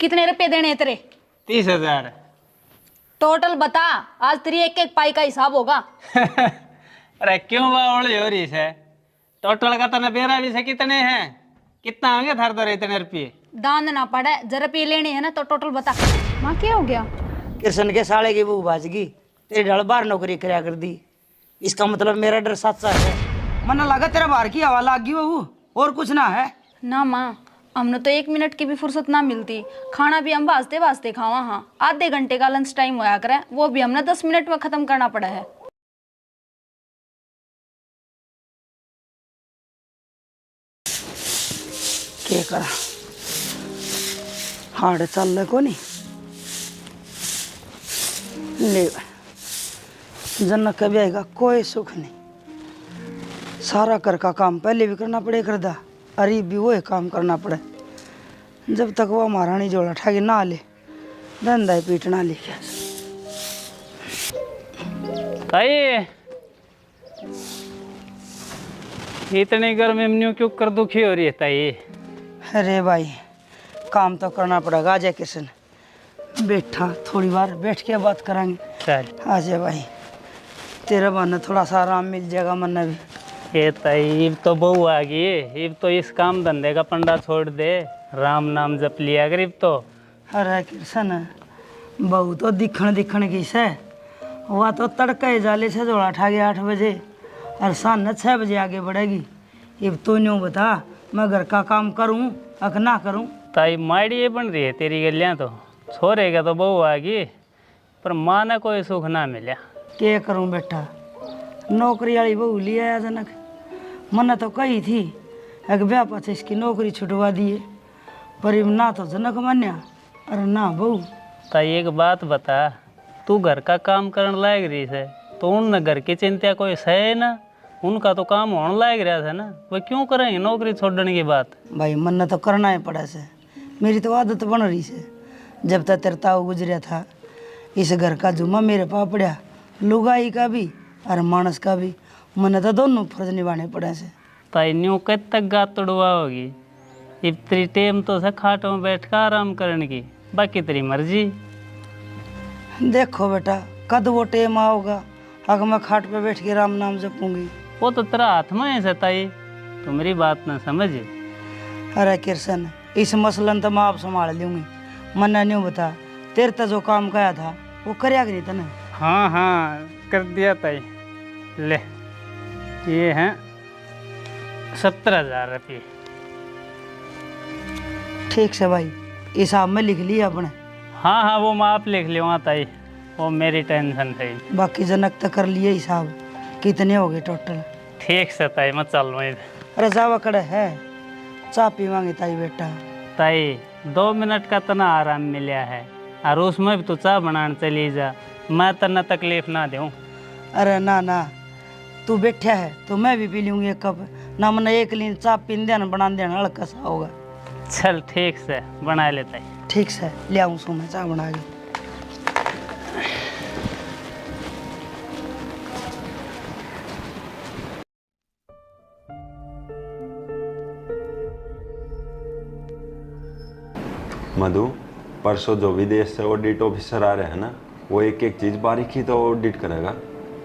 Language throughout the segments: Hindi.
कितने रुपए देने हैं तेरे? 30,000। टोटल बता, आज तेरी एक एक पाई का हिसाब होगा। अरे क्यों बावली हो रही है? टोटल का तो नबेरा भी से कितने हैं? कितना होंगे थार तो इतने रुपये? दान ना पड़े, जरा रुपये लेने हैं ना तो टोटल बता। माँ क्या हो गया? कृष्ण के साले की बहू भाज गई, तेरी ढल बार नौकरी कराया कर दी। इसका मतलब मेरा डर सच्चा है। मन लगा तेरा बाहर की हवा लाग गई बहू, और कुछ ना है। ना माँ, हमने तो 1 मिनट की भी फुर्सत ना मिलती। खाना भी हम वास्ते वास्ते खावा। हाँ, आधे घंटे का लंच टाइम होया करे, वो भी हमने 10 मिनट में खत्म करना पड़ा है। क्या करा, हार्ड चल रहा को नहीं ले। जनक कभी आएगा कोई सुख नहीं। सारा घर का काम पहले भी करना पड़े करदा, अरे भी वो काम करना पड़े। जब तक वो महारानी जोड़ा ठाके ना ले, धंधा ही पीटना लेके। ताई इतनी गर्मी में क्यों कर दुखी हो रही है ताई? अरे भाई काम तो करना पड़ेगा। आ जाए किशन, बैठा थोड़ी बार बैठ के बात करेंगे। चल आ जाए भाई, तेरा बहाना थोड़ा सा आराम मिल जाएगा मन भी। ये ताई अब तो बहू आ गई, अब तो इस काम धंधे का पंडा छोड़ दे, राम नाम जप लिया कर अब तो। अरे कृष्ण, बहू तो दिखण की से, वह तो तड़के जाले से जोड़ा ठा गया 8 बजे और शाम 6 बजे आगे बढ़ेगी। अब तो न्यू बता, मैं घर का काम करूं अक ना करूं? ताई माड़ी ये बन रही है तेरी गलियां तो। छोरे का तो बहू आ गई, पर माँ ने कोई सुख ना मिला। क्या करूं बेटा, नौकरी वाली बहू ले आया जनक। मन तो कही थी एक ब्याह पाछे इसकी नौकरी छुटवा दिए, पर अब ना तो जनक मान्या अरे ना बहू। ताई एक बात बता, तू घर का काम करने लायक रही है तो उन घर की चिंता कोई है ना? उनका तो काम होने लायक रहा था ना, वो क्यों करेंगे नौकरी छोड़ने की बात? भाई मन तो करना ही पड़ा से, मेरी तो आदत बन रही से। जब तक तेरे ताऊ गुजरिया था, इस घर का जुम्मा मेरे पास पड़ा, लुगाई का भी और मानस का भी। मन तो दोनों फर्ज निभाने पड़े से। ताई न्यू कब तक गात तोड़वा होगी? अब तेरी टेम तो से खाटों में बैठ कर आराम करने की, बाकी तेरी मर्जी। देखो बेटा, कद वो टेम आओगा अगर मैं खाट पे बैठ के राम नाम जपूंगी। वो तो तेरा हाथ में है ताई, तो मेरी बात ना समझ। अरे कृष्ण, इस मसलन तो मैं आप संभाल लूंगी। मन न्यू बता, तेरे तो जो काम कहा था वो करया कि नहीं तने? हाँ हाँ कर दिया ताई। ले ये हैं 17,000 रुपये। ठीक से भाई, हिसाब में लिख लिया अपने। हाँ हाँ वो मैं आप लिख लूँगा ताई, वो मेरी टेंशन थी। बाकी जनक तक कर लिए हिसाब, कितने हो गए टोटल? ठीक से ताई मैं चल रहा हूँ। अरे जावा कड़े है, चाय पीवांगे ताई बेटा। ताई 2 मिनट का तना आराम मिला है, और उसमें भी तो चाय बनाने चली जा, मैं तना तकलीफ ना दूँ। अरे ना ना, तू बैठा है तो मैं भी पी लूँगी एक कप। ना मन एक लीन चाय पीन देना बना देना हल्का सा होगा। चल ठीक से बना लेता है। ठीक से ले आऊँ सो मैं चाय बना के। मधु, परसों जो विदेश से ऑडिट ऑफिसर आ रहे हैं ना, वो एक एक चीज़ बारीकी तो ऑडिट करेगा,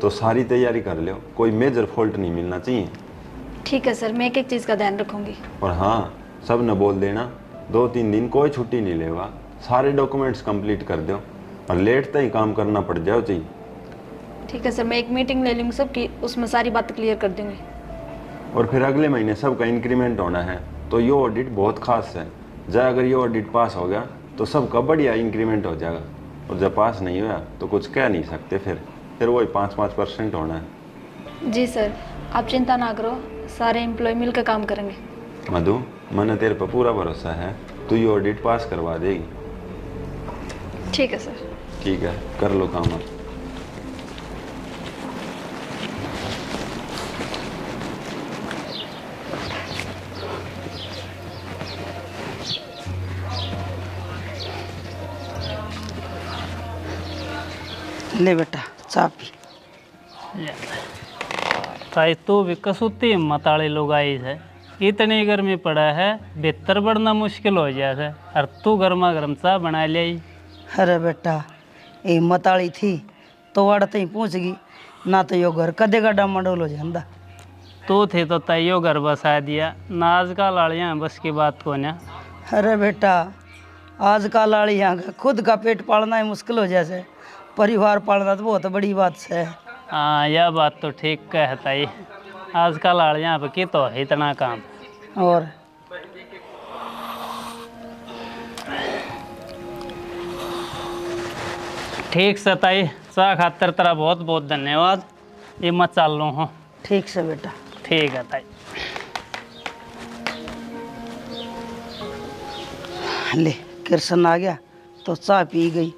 तो सारी तैयारी कर लो, कोई मेजर फॉल्ट नहीं मिलना चाहिए। ठीक है सर, मैं एक एक चीज़ का ध्यान रखूंगी। और हाँ, सब ने बोल देना 2-3 दिन कोई छुट्टी नहीं लेगा, सारे डॉक्यूमेंट्स कंप्लीट कर दो, और लेट तक ही काम करना पड़ जाओ चाहिए। ठीक है सर, मैं एक मीटिंग ले लूँगी सबकी, उसमें सारी बातें क्लियर कर दूँगी। और फिर अगले महीने सबका इंक्रीमेंट होना है, तो ये ऑडिट बहुत खास है। जब अगर ये ऑडिट पास हो गया तो सबका बढ़िया इंक्रीमेंट हो जाएगा, और जब पास नहीं हुआ तो कुछ कह नहीं सकते, फिर वही 5% होना है। जी सर, आप चिंता ना करो, सारे एम्प्लॉय मिलकर काम करेंगे। मधु, मैंने तेरे पर पूरा भरोसा है, तू ये ऑडिट पास करवा देगी। ठीक है सर। ठीक है, कर लो काम अब। ले बेटा चाय पी। ताई तू भी कसूती हिम्मत वाले लोग आई है, इतनी गर्मी पड़ा है भीतर बढ़ना मुश्किल हो गया है। और तू गर्मा गर्म चाह बना ले। अरे बेटा ये मताली थी तो वाड़ तई पहुँच गई ना, तो यो घर कदे का डामाडोल हो जाता। तू थे तो तैयो घर बसा दिया ना, आज का लाड़ियाँ बस की बात को ना। अरे बेटा आजकल वाली यहाँ का खुद का पेट पालना ही मुश्किल हो जैसे, परिवार पालना तो बहुत बड़ी बात है। हाँ यह बात तो ठीक कहता ही। आज का लाड़ियाँ पे की तो है इतना काम। और ठीक से ताई, चाह खातर तेरा बहुत बहुत धन्यवाद। ये मैं चल लूँ हूँ। ठीक से बेटा। ठीक है ताई। ले कृष्ण आ गया तो चाय पी गई,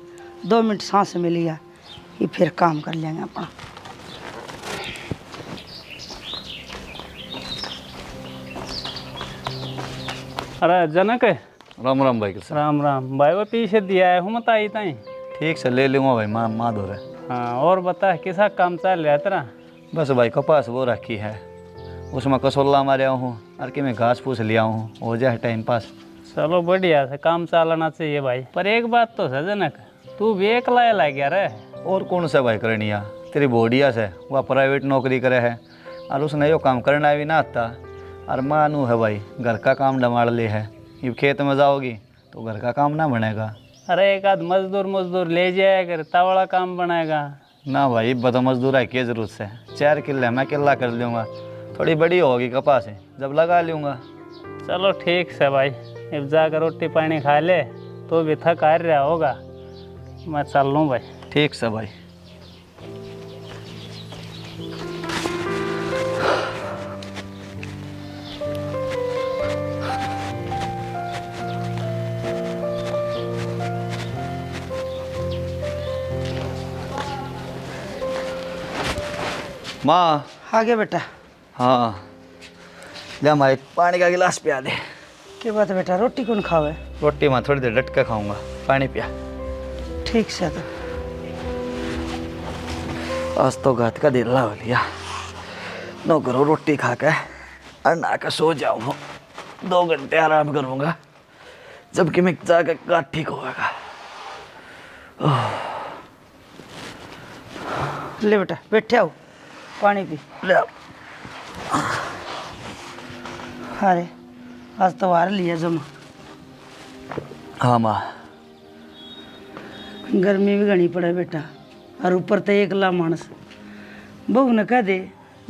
2 मिनट सांस मिल गया, ये फिर काम कर लेंगे अपना। अरे जनक राम राम भाई किसान। राम राम भाई, वो पीछे दिया है हूँ ताई ताई। ठीक से ले लूँगा भाई, माँ दो रहे। हाँ और बता किसा काम चल रहा है तेरा? बस भाई कपास वो रखी है, उसमें कसोल्ला मारे हूँ और कि मैं घास फूस लिया हूँ, हो जाए टाइम पास। चलो बढ़िया से काम चलाना चाहिए भाई। पर एक बात तो है जनक, तू भी अकेला लग गया रे। और कौन सा भाई करनिया, तेरी बोडिया से वह प्राइवेट नौकरी करे है और उसने यो काम करना भी ना आता। और मानू है भाई घर का काम डमाड़ ले है, ये खेत में जाओगी तो घर का काम ना बनेगा। अरे एक आध मजदूर ले जाया कर, तावड़ा काम बनाएगा ना भाई, बता मजदूर है क्या जरूरत से, 4 किले मैं किला कर लूँगा, थोड़ी बड़ी होगी कपास है जब लगा लूँगा। चलो ठीक से भाई, अब जाकर रोटी पानी खा ले, तो भी थक आ रहा होगा। मैं चल लूँ भाई। ठीक से भाई। माँ। आ गया बेटा। हाँ ले हमारे पानी का गिलास पिया दे। क्या बात है बेटा, रोटी कौन खावे? रोटी में थोड़ी देर डट के खाऊंगा, पानी पिया। ठीक से। तो आज तो घात का दिल हो लिया, नो करो रोटी खा के और नहा के सो जाऊँ, 2 घंटे आराम करूँगा जबकि मैं जाकर घात ठीक होगा। ले बेटा बैठे आओ, पानी पी। ले अरे आज तो वार लिया जमा। हाँ माँ। गर्मी भी घनी पड़े बेटा, और ऊपर तो एकला मानस। बहू ने कह दे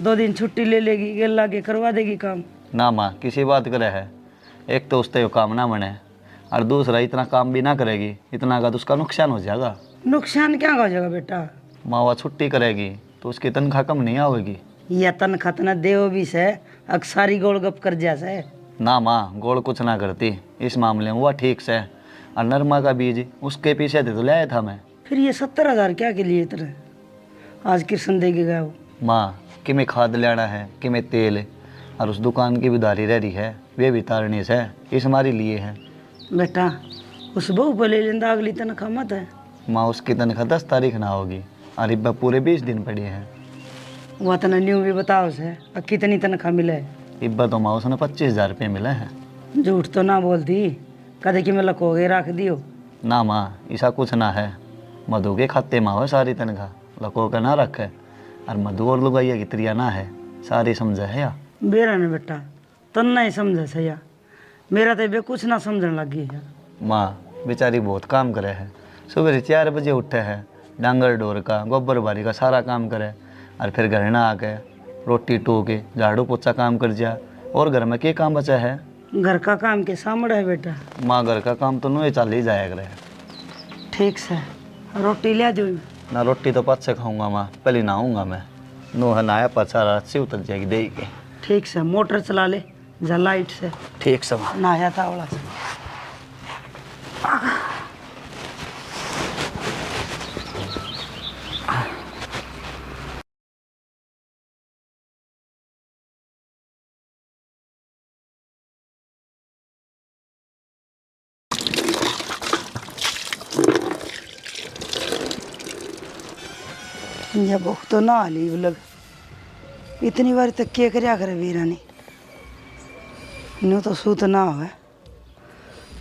2 दिन छुट्टी ले लेगी, गेल लागे करवा देगी काम। ना माँ किसी बात करे है, एक तो उससे काम ना बने और दूसरा इतना काम भी ना करेगी, इतना का तो उसका नुकसान हो जाएगा। नुकसान क्या हो जाएगा बेटा? माँ वह छुट्टी करेगी तो उसकी तनख्वाह कम नहीं आवेगी। या तनख्वाह तना देव भी से अक्सारी गोल गप कर जैसे। ना माँ गोल कुछ ना करती इस मामले में, वह ठीक से। और नरमा का बीज उसके पीछे थे तो ले आया था मैं। फिर ये 70,000 क्या के लिए इतने आज कृष्ण दे के गया वो? माँ कि मैं खाद लेना है कि मैं तेल, और उस दुकान की भी दारी रह रही है, वे भी तारनी से इस हमारे लिए है। बेटा उस बहू पर ले लेंदा, अगली तनख्वाह मत है। माँ उसकी तनख्वाह 10 तारीख ना होगी और इब्बा पूरे 20 दिन पड़ी है। वह तना न्यू भी बताओ से अब कितनी तनख्वाह मिले? इब्बा तो माँ उसने 25,000 रुपये मिले हैं। झूठ तो ना बोलती, कदे कि मैं लकोगे रख दियो। ना माँ ऐसा कुछ ना है, मधु के खाते में हो सारी तनख्वाह, लको के ना रखे। और मधु और लुगाइया की त्रिया ना है, सारी समझे है या? बेरा ने बेटा तन नहीं समझे सैया, मेरा तो बे कुछ ना समझने लगी है। माँ बेचारी बहुत काम करे है, सुबह 4 बजे उठे है, डांगर डोर का गोबर बारी का सारा काम करे, और फिर घर ना आके रोटी टोके झाड़ू पोछा काम कर जा। और घर में क्या काम बचा है? घर का काम के सामने है बेटा। माँ घर का काम तो नहीं चल ही जाया करे। ठीक से रोटी ले दो। ना रोटी तो पच से खाऊंगा माँ, पहले नहाऊंगा मैं, नोह नहाया पचा रात से उतर जाएगी दे के। ठीक से मोटर चला ले जा लाइट से। ठीक से माँ। नहाया था वाला से। ये बहुत तो ना ली लग, इतनी बार तक क्या करया करे वीरा ने। न्यू तो सूत ना हो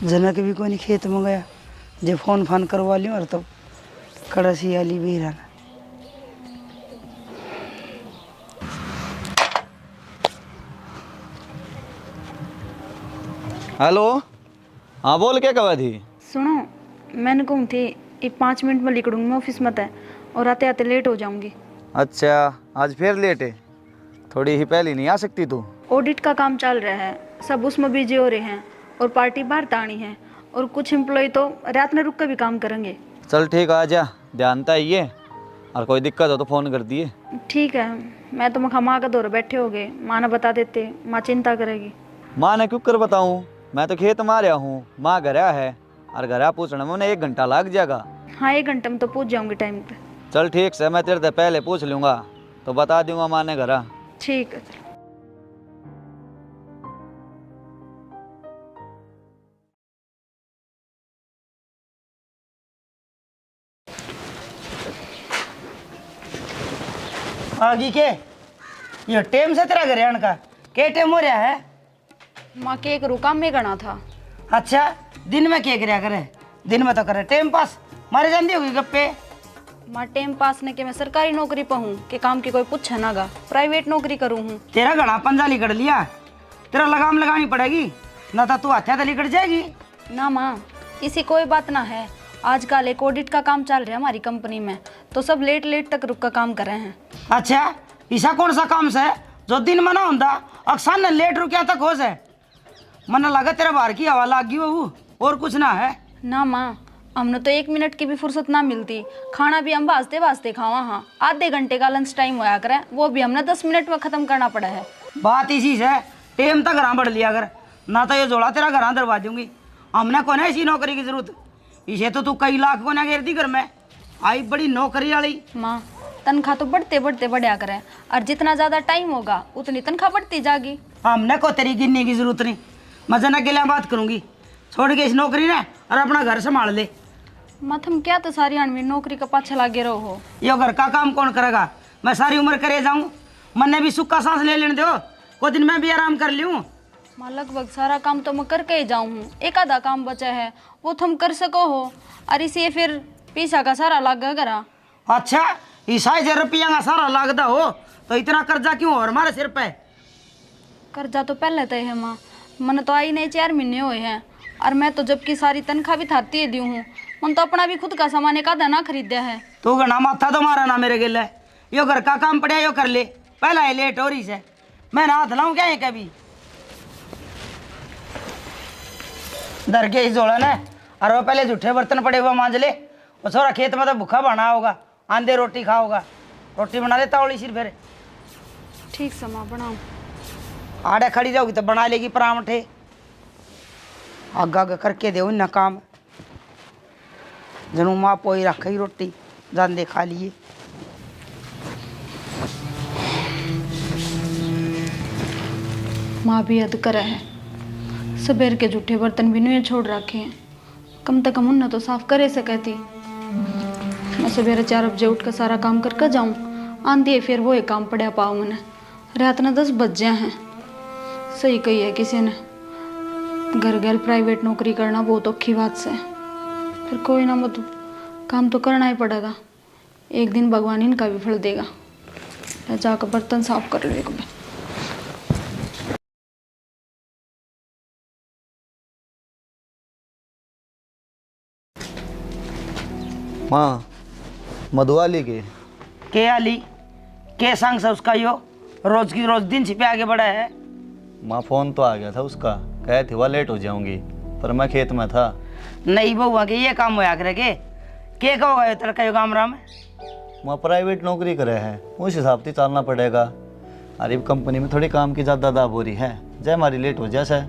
जनक भी कोई नहीं खेत में गया जे फोन फान करवा लियो और तो कड़सी आली भी रहना। हेलो, हाँ बोल, क्या कहा थी? सुनो, मैंने कहूँ थी ये 5 मिनट में निकलूंगी मैं ऑफिस में, है और आते आते लेट हो जाऊंगी। अच्छा, आज फिर लेट है? थोड़ी ही पहले नहीं आ सकती तू? ऑडिट का काम चल रहा है, सब उसमें बिजी हो रहे हैं और पार्टी बाहर तानी है और कुछ एम्प्लॉय तो रात में रुक कर भी काम करेंगे। चल ठीक, आ जा, ध्यान तो आइए, और कोई दिक्कत हो तो फ़ोन कर दिए। ठीक है, मैं तो मखा के दौरे बैठे हो गए, माँ ने बता देते, माँ चिंता करेगी। माँ ने क्यों कर बताऊँ, मैं तो खेत में आ रहा हूँ, माँ घर है, और घर पूछने में उन्हें 1 घंटा लग जाएगा। हाँ, 1 घंटे में तो पहुँच जाऊंगी टाइम पे। चल ठीक से, मैं तेरे से पहले पूछ लूँगा तो बता दूँगा माँ ने घर। ठीक है। आगे के ये टेम से तेरा घर आने का के टेम हो रहा है? माँ के एक रुकाम में गना था। अच्छा, दिन में क्या करया करे? दिन में तो करे टाइम पास, मारे जाती होगी गप्पे। माँ टाइम पास ने के मैं सरकारी नौकरी पर हूँ कि काम की कोई पूछे ना गा, प्राइवेट नौकरी करूँ हूँ। तेरा घड़ा पंजाली कर लिया, तेरा लगाम लगानी पड़ेगी, ना तो तू हाथा तली कट जाएगी। ना माँ, इसी कोई बात ना है, आजकल एक ऑडिट का काम चल रहा है हमारी कंपनी में, तो सब लेट लेट तक रुक कर काम कर रहे हैं। अच्छा, ऐसा कौन सा काम है जो दिन में ना होता अक्सर लेट रुकिया तक हो जाए? मन लगा तेरा बाहर की हवा लगी वो, और कुछ ना है? ना माँ, हमने तो 1 मिनट की भी फुर्सत ना मिलती, खाना भी हम वास्ते वास्ते खावा। हाँ, आधे घंटे का लंच टाइम होया करे, वो भी हमने 10 मिनट में ख़त्म करना पड़ा है। बात इसी से टेम तक घर बढ़ लिया कर, ना तो ये जोड़ा तेरा घर दरवा दूंगी। हमने कौन है ऐसी नौकरी की जरूरत, इसे तो तू कई लाख को ना घेर दी घर में आई बड़ी नौकरी वाली। माँ, तनख्वाह तो बढ़ते बढ़ते बढ़िया करे, और जितना ज़्यादा टाइम होगा उतनी तनख्वाह बढ़ती जाएगी। हमने को तेरी गिनने की जरूरत नहीं, मैं जना के लिए बात करूंगी, छोड़ के इस नौकरी ने और अपना घर संभाल ले। माँ, तुम क्या तो सारी अनवी नौकरी का पाछे लागे रहो हो। ये घर का काम कौन करेगा? मैं सारी उम्र करे जाऊं, मन ने भी सुख का सांस ले लेने दो, कोई दिन मैं भी आराम कर लूँ। माँ, लगभग सारा काम तो मैं करके ही जाऊँ हूँ, एक आधा काम बचा है वो तुम कर सको हो, और इसे फिर पैसा का सारा लागा करा। अच्छा, ईसाई जे रुपया का सारा लागदा हो तो इतना कर्जा क्यों और हमारे सिर पे? कर्जा तो पहले तय है माँ, मन तो आई नहीं 4 महीने हुए हैं, और मैं तो जबकि सारी तनख्वाह भी थाती ही दी हूँ, मन तो अपना भी खुद का सामान एक आधा ना खरीदा है। तू घना माथा तो मारा ना मेरे गिले, यो घर का काम पड़ा यो कर ले, पहला है लेट हो रही से, मैं ना हाथ लाऊं क्या है कभी? डर के ही जोड़ा ना, और वो पहले झूठे बर्तन पड़े हुए मांज ले, वो छोरा खेत में तो भूखा बना होगा, आंधे रोटी खाओगा, रोटी बना लेता होली सिर फिर। ठीक से माँ, बनाओ। आड़े खड़ी जाओगी तो बना लेगी परांठे, आग आग करके दे ना काम, जनू माँ पोई रख ही रोटी जान दे खा लिए। माँ भी हद करे है, सबेर के जूठे बर्तन भी नहीं छोड़ रखे हैं, कम से कम उन्हें तो साफ करे सके थी। मैं सवेरे 4 बजे उठ कर सारा काम करके जाऊँ, आंधी फिर वो एक काम पड़ा पाओ मैंने, रात ने 10 बज गए हैं। सही कही है किसी ने, घर घर प्राइवेट नौकरी करना बहुत औखी बात से, फिर कोई ना मत काम तो करना ही पड़ेगा, एक दिन भगवान इनका भी फल देगा। जाकर बर्तन साफ कर ले। माँ, मधुवाली के आली के सांग से उसका यो रोज की रोज दिन छिपे आगे बढ़ा है। माँ, फ़ोन तो आ गया था उसका, कहे थी वह लेट हो जाऊंगी, पर मैं खेत में था। नहीं बहुआ के ये काम होया करे के कहोगा ये तेरा कहो काम राम? माँ, प्राइवेट नौकरी करे है, उस हिसाब से चलना पड़ेगा, अरे कंपनी में थोड़ी काम की ज़्यादा दाब हो रही है, जय हमारी लेट हो जैसे।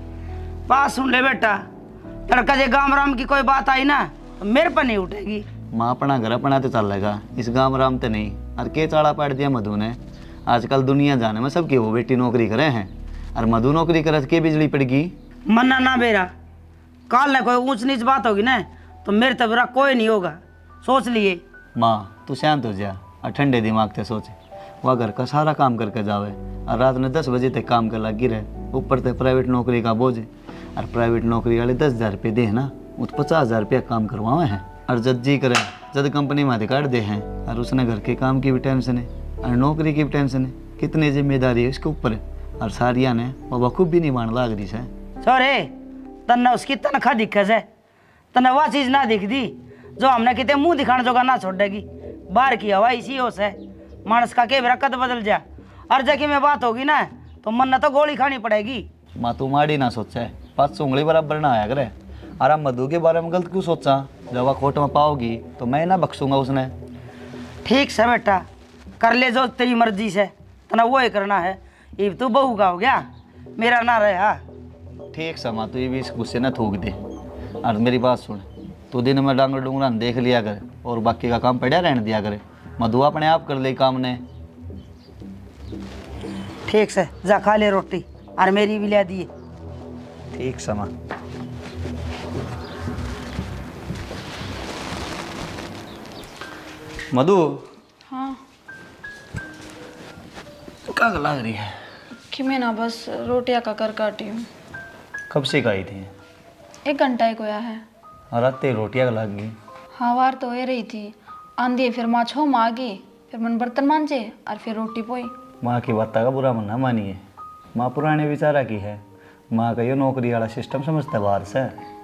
पास सुन ले बेटा, लड़का जे गाम राम की कोई बात आई ना तो मेरे पर नहीं उठेगी। माँ, अपना घर अपना तो चलेगा, इस गाँव राम तो नहीं। और के चाड़ा पाट दिया मधु ने, आजकल दुनिया जाने में सबकी वो बेटी नौकरी करे हैं, और मधु नौकरी करे के बिजली पड़ेगी। मन्ना ना बेरा, काल ने कोई ऊंच नीच बात होगी ना तो मेरे तो बुरा कोई नहीं होगा, सोच लिए। माँ, तू शांत हो जा और ठंडे दिमाग से सोच, वह घर का सारा काम करके जावे और रात में 10 बजे तक काम कर लगी रहे। ऊपर से प्राइवेट नौकरी का बोझ है और प्राइवेट नौकरी वाले 10,000 रुपये दे है ना, वो तो 50,000 रुपया काम करवावे हैं। और जद जी करे जद कंपनी में अधिकार दे हैं और उसने घर के काम की भी टेंशन है और नौकरी की भी टेंशन है, कितनी जिम्मेदारी है इसके ऊपर है। और सारिया ने वो बखूब भी नहीं मान लाग रही है। छोरे तन्ने उसकी तनख्वाह दिखे से, तन्ने वह चीज ना दिख दी जो हमने कितने मुंह दिखाने जोगा ना छोड़ेगी। बाहर की हवा इसी हो से मानस का के कद बदल जा, और जगह में बात होगी ना तो मन न तो गोली खानी पड़ेगी। माँ तू माड़ी ना सोचा है, 5 उंगली बराबर ना आया करे। और अब मधु के बारे में गलत क्यों सोचा? जब वह कोर्ट में पाओगी तो मैं ना बख्शूंगा उसने। ठीक से बेटा, कर ले जो तेरी मर्जी से, तना वो ही करना है। ये तू बहू का हो गया, मेरा ना रहा। ठीक समा तू ये भी इस गुस्से ना थूक दे। और मेरी बात सुन, तू दिन में डांगर डूंगरा देख लिया कर और बाकी का काम पड़ा रहने दिया करे। मधु अपने आप कर ले काम ने। ठीक से जा खा ले रोटी और मेरी भी ले दिए। ठीक समा। मधु हाँ क्या लग रही है? कि मैं ना बस रोटियां का कर काटी हूँ। कब से खाई थी? 1 घंटा ही गोया है। और रात रोटियाँ लग गई। हाँ वार तो हो रही थी, आंधी फिर माँ छो में आ गई, फिर मन बर्तन मांजे और फिर रोटी पोई। माँ की बात का बुरा मना मानिए, माँ पुराने विचारा की है। माँ का ये नौकरी वाला सिस्टम समझता है बाहर से।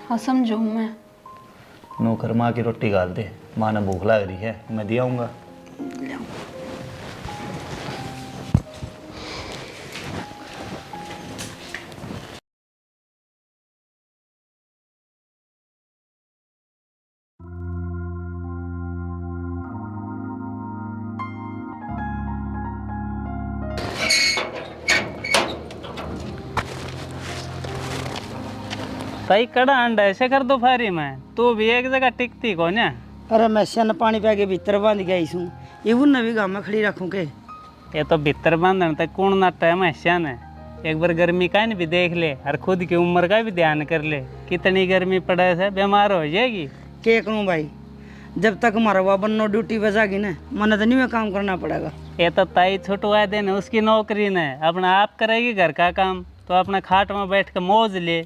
हाँ समझू हूँ मैं। नौकर माँ की रोटी गाल दे, माँ ने भूख लग रही है, मैं दिया आऊँगा। ताई कड़ा अंडा ऐसे कर दो फारी में, तू भी एक जगह टिकती को ना। अरे मैं शन पानी पै के भीतर बांध गई हूँ, ये उन भी गाँव में खड़ी रखूँ के। ये तो भीतर बांधन तक कौन ना टाइम है ने। एक बार गर्मी का भी देख ले और खुद की उम्र का भी ध्यान कर ले, कितनी गर्मी पड़े से बीमार हो जाएगी। के करूँ भाई, जब तक हमारा वह बनो ड्यूटी पे जागी ना, मन तो नहीं में काम करना पड़ेगा। ये तो ताई छुटवा देने उसकी नौकरी ने, अपना आप करेगी घर का काम, तो अपना खाट में बैठ के मौज ले।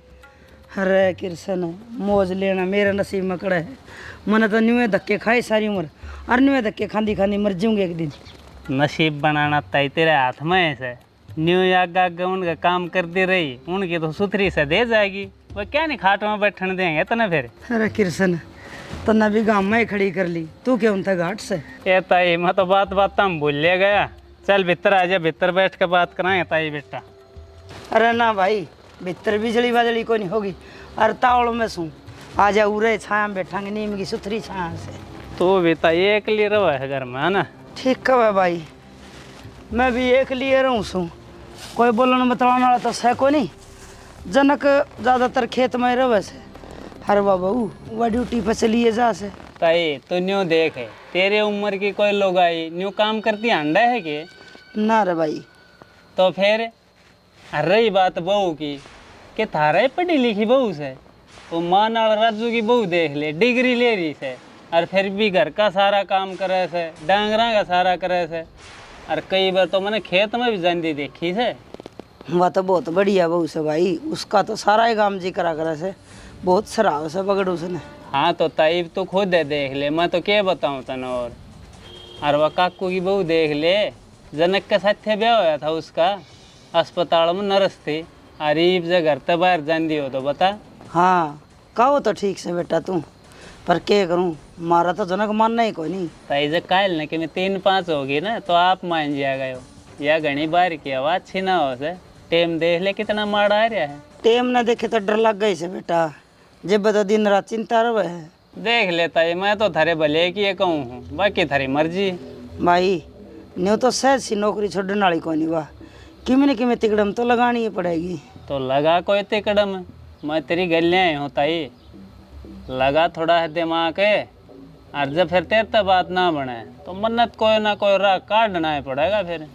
अरे कृष्ण, मौज लेना मेरे नसीब में कड़ा है। मन तो न्यू धक्के खाए सारी उम्र, और न्यू धक्के खांदी खांदी मर जाऊंगे एक दिन। नसीब बनाना ताई तेरे हाथ में है से। न्यू आगा उनका काम करती रही, उनकी तो सुथरी से दे जाएगी, वो क्या नहीं खाट में बैठने देंगे इतना फिर। अरे कृष्ण, तना भी गाँव में ही खड़ी कर ली, तू क्यों था घाट से? ये ताई मैं तो बात बात हम भूल ले गया। चल भीतर आ जा, भीतर बैठ के बात कराएं ताई बेटा। अरे ना भाई, भीतर बिजली बाजली को नहीं होगी। अरे तावड़ में सू आ जा, उरे छाया में बैठांगे नीम की सुथरी छाया से। तो भी ताई एक लिए रहो है घर में, है ना? ठीक कब है भाई, मैं भी एक लिए रहूँ सू, कोई बोलने बतलाने वाला तो है को नहीं। जनक ज़्यादातर खेत में रहे से, हर बाबू वह ड्यूटी पर चलिए जा से। ताई तू न्यू देख है, तेरे उम्र की कोई लोग आई न्यू काम करती अंडा है के? ना रे भाई। तो फिर रही बात बहू की, कि थारा पढ़ी लिखी बहू से, वो माँ नाल राजू की बहू देख ले, डिग्री ले रही से, और फिर भी घर का सारा काम करे से, डांगरा का सारा करे से। और कई बार तो मैंने खेत में भी जाती देखी से। वह तो बहुत बढ़िया बहू से भाई, उसका तो सारा ही काम जी करा करे से, बहुत सराव से पकड़ उसने। हाँ तो ताइब तो खुद है देख ले, मैं तो क्या बताऊँ तने। और वह काकू की बहू देख ले, जनक के साथ ब्याह होया था उसका, अस्पताल में नर्स थी, अरीब से घर से बाहर जाती हो तो बता। हाँ कहो तो ठीक से बेटा तू, पर क्या करूँ, मारा तो जनक मानना ही कोई नहीं। ताई जे कायल ने कि मैं 3-5 होगी ना तो आप मान जाएगा। या घनी बार की आवाज अच्छी ना हो से, टेम देख ले कितना माड़ा आ रहा है। टेम ना देखे तो डर लग गई से बेटा, जब तो दिन रात चिंता रहे है। देख लेता है, मैं तो थारे भले की ये कहूँ हूँ, बाकी थारी मर्जी। भाई न्यू तो सहज सी नौकरी छोड़ने वाली कोई नहीं, वाह किमें न किमें तिकड़म तो लगानी ही पड़ेगी। तो लगा कोई तिकड़म, मैं तेरी गलियाँ हूँ ताई, लगा थोड़ा है दिमाग है। और जब फिर तेरे तक बात ना बने तो मन्नत कोई ना कोई राह काटना ही पड़ेगा फिर।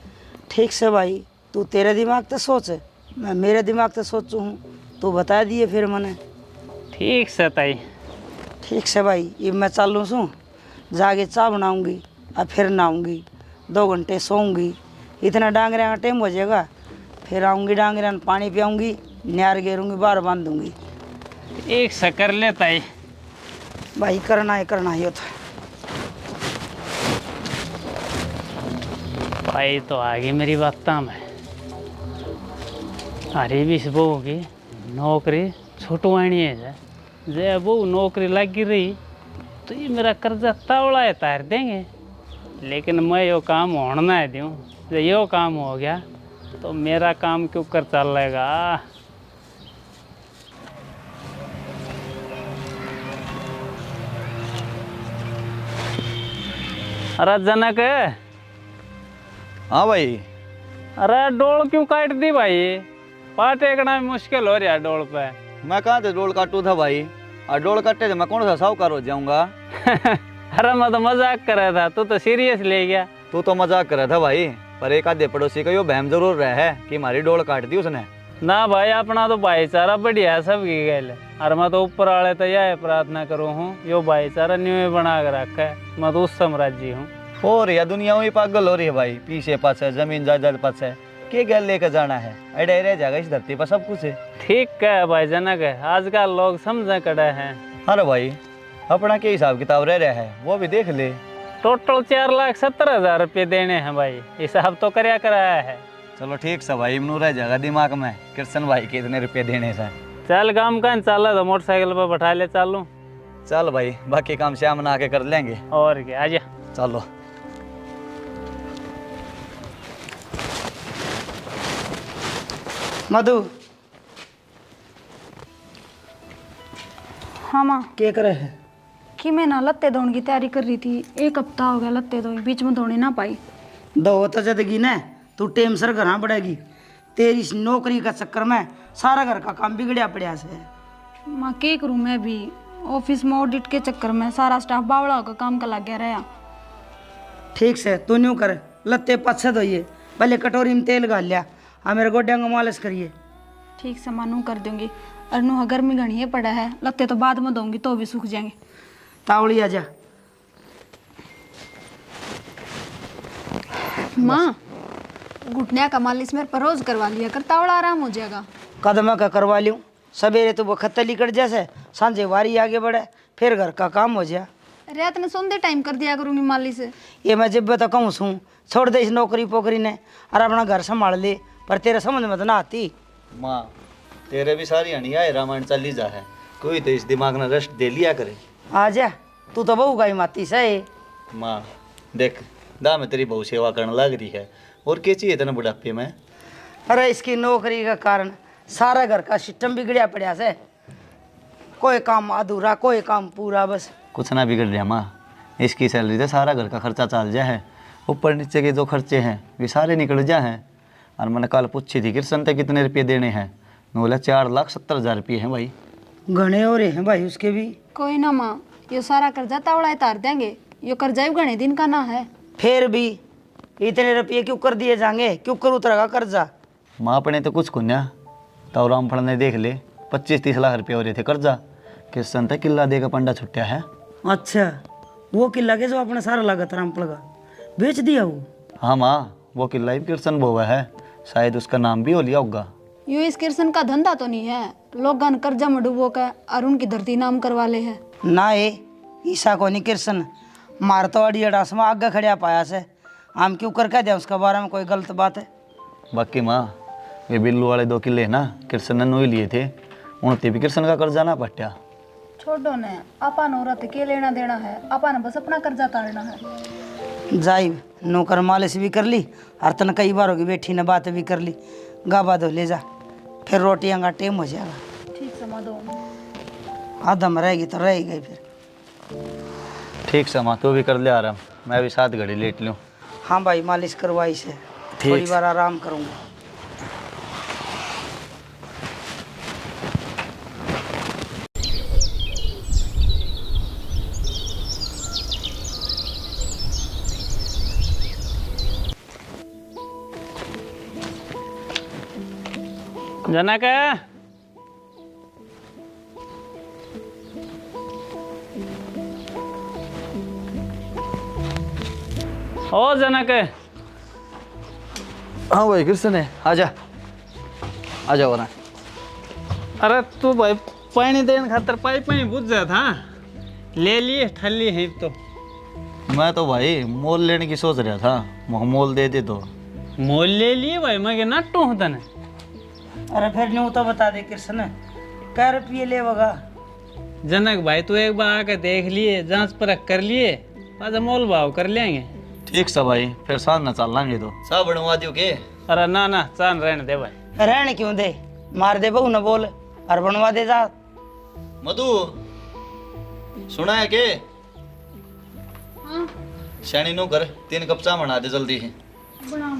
ठीक से भाई, तू तेरे दिमाग से सोच, मैं मेरे दिमाग से सोचू हूँ, तू बता दिए फिर मैंने। ठीक से ताई। ठीक से भाई, ये मैं चालू सूँ, जाके चाय बनाऊँगी और फिर नहाऊँगी, 2 घंटे सोऊंगी, इतना डांगरिया का टाइम हो जाएगा, फिर आऊँगी डांगरिया में पानी पियाऊँगी, नार गेरूँगी, बाहर बांध दूँगी। एक शक्कर लेता है। भाई करना है ये तो। भाई तो आगे मेरी बात में अरे भी इस बहू की नौकरी छुटवानी है। जब बहू नौकरी लगी रही तो ये मेरा कर्जा तवड़ा है तार देंगे, लेकिन मैं यो काम होना है दूँ। जब यो काम हो गया तो मेरा काम क्यों कर चलेगा। अरे जनक, हाँ भाई। अरे डोल क्यों काट दी भाई? पाट टेकना मुश्किल हो रहा है डोल पे। मैं कहाँ से डोल काटू था भाई? और डोल काटे थे मैं कौन सा साहूकार हो जाऊंगा? अरे मैं तो मजाक कर रहा था, तू तो सीरियस ले गया। तू तो मजाक कर रहा था भाई, पर एक आधे पड़ोसी का यो बहम जरूर रहा है कि हमारी डोल काट दी उसने। ना भाई, अपना तो भाईचारा बढ़िया है सबकी गैल। और मैं तो ऊपर वाले तो यह प्रार्थना करूँ हूँ, यो भाईचारा न्यू बना कर रखा है। मैं तो उस साम्राज्य हूँ। हो रही है दुनिया में पागल हो रही है भाई, पीछे पास है, जमीन जायदाद पास है, के गैल लेकर जाना है। अड़े रह जाएगा इस धरती पर सब कुछ है। ठीक है भाई जनक, आजकल लोग समझ कड़े हैं। अरे भाई अपना क्या हिसाब किताब रह रहा है वो भी देख ले। टोटल 4,70,000 रुपये देने हैं भाई, हिसाब तो कराया कराया है। चलो ठीक सा भाई, मनू रह जाएगा दिमाग में कृष्ण भाई के इतने रुपये देने से। चल काम का चल तो मोटरसाइकिल पर बैठा ले चालू। चल भाई, बाकी काम शाम ना आके कर लेंगे। और क्या, आजा। चलो। मधु हाँ माँ, क्या करे है? कि मैं ना लत्ते धोने की तैयारी कर रही थी। एक हफ्ता हो गया लत्ते धोए, बीच में धोने ना पाई। दो तो जदगी ना, तू टेम सर घर पड़ेगी। तेरी इस नौकरी का चक्कर में सारा घर का काम बिगड़िया पड़ा से। माँ क्या करूँ, मैं भी ऑफिस में ऑडिट के चक्कर में सारा स्टाफ बावड़ा होकर काम का लग गया रहा। ठीक से तू न्यू कर, लत्ते पछे धोइए, पहले कटोरी में तेल गाल लिया, और मेरे गोड्या को मालिश करिए। ठीक से मानू कर दूंगी। और नु गर्मी घनी पड़ा है, लत्ते तो बाद में धोऊंगी तो भी सूख जाएंगे। तावड़ी आजा। माँ, घुटने का मालिश मेरे पर रोज करवा लिया कर, तावड़ा आराम हो जाएगा। कदम का करवा लूँ, सवेरे तो वो खत्तली कट जैसे, सांझे वारी आगे बढ़े, फिर घर का काम हो जाए। रात ने सोंदे टाइम कर दिया करूँगी मालिश। ये मैं जब तो कहूँ सूँ, छोड़ दे इस नौकरी पोकरी ने और अपना घर संभाल ले, पर तेरे समझ में तो ना आती। माँ तेरे भी सारी हनिया है, रामायण चली जा है, कोई तो इस दिमाग ने रेस्ट दे लिया करे। आ जा, तू तो बहू गाई माती से। माँ देख, दा मैं तेरी बहु सेवा करने लग रही है, और क्या चाहिए तेने बुढ़ापे में? अरे इसकी नौकरी का कारण सारा घर का सिस्टम बिगड़िया पड़ा से। कोई काम अधूरा, कोई काम पूरा, बस। कुछ ना बिगड़ रहा माँ, इसकी सैलरी से सारा घर का खर्चा चल जाए है, ऊपर नीचे के जो खर्चे हैं वे सारे निकल जाए हैं। और मैंने कल पूछी थी कृष्ण ते कितने रुपये देने हैं, मैं बोला 4,70,000 रुपये हैं भाई। घने हो रहे हैं भाई उसके भी। कोई ना माँ, ये सारा कर्जा तावड़ा तार देंगे। ये कर्जा भी घने दिन का ना है। फिर भी इतने रुपये क्यों कर दिए जाएंगे, क्यों कर उतरेगा कर्जा? माँ अपने तो कुछ कुन्या तो रामफल ने देख ले 25-30 लाख रुपये हो रहे थे कर्जा, कृष्ण ते किला देकर पंडा छुट्टिया है। अच्छा, वो किला के जो अपना सारा लागत राम पड़गा बेच दिया वो? हाँ माँ, वो किला ही कृष्ण बोवा है, शायद उसका नाम भी हो लिया होगा। यो इस कृष्ण का धंधा तो नहीं है, लोग कर्जा में डूबो का और उनकी धरती नाम करवा ले है। ना ये ईसा को नहीं कृष्ण मार तो अड़ी अड़ास में आगे खड़िया पाया से, हम क्यों कर कह दिया उसके बारे में कोई गलत बात है? बाकी माँ वे बिल्लू वाले 2 किले ना कृष्ण ने नोई लिए थे, उनते भी कृष्ण का कर्जा ना पट्या। छोड़ो ने, अपन औरत के लेना देना है, अपन बस अपना कर्जा तारना है। जाई नौकर मालिश भी कर ली और तन कई बार होगी बैठी ने बात भी कर ली। गाबा दो ले जा, फिर रोटियां का टाइम हो जाएगा। ठीक समझ दो। आधा में रहेगी तो रह गई फिर। ठीक से माँ, तू भी कर ले आराम, मैं भी 7 घड़ी लेट लूँ। हाँ भाई, मालिश करवाई से ठीक। थोड़ी बार आराम करूँगा। जनक, ओ जनक, हाँ भाई कृष्ण है, आजा आजा वरना। अरे तू भाई पानी देने खातर पाइप में बुझ जा था, ले लिए ठल्ली है तो। मैं तो भाई मोल लेने की सोच रहा था, मोल दे दे तो। मोल ले लिए भाई, मैं नट्टू हूँ तने। अरे फिर न्यू तो बता दे कृष्ण, कै रुपये ले वगा? जनक भाई तू एक बार आकर देख लिए, जांच परख कर लिए, बाद मोल भाव कर लेंगे। ठीक सा भाई, फिर साथ ना चल लेंगे तो। सब बनवा दियो के? अरे ना चांद रहने दे भाई। रहने क्यों दे, मार दे बहू न बोल और बनवा दे जा। मधु सुना है के? हाँ शैनी नो कर 3 कप चाय बना दे जल्दी ही। बनाओ।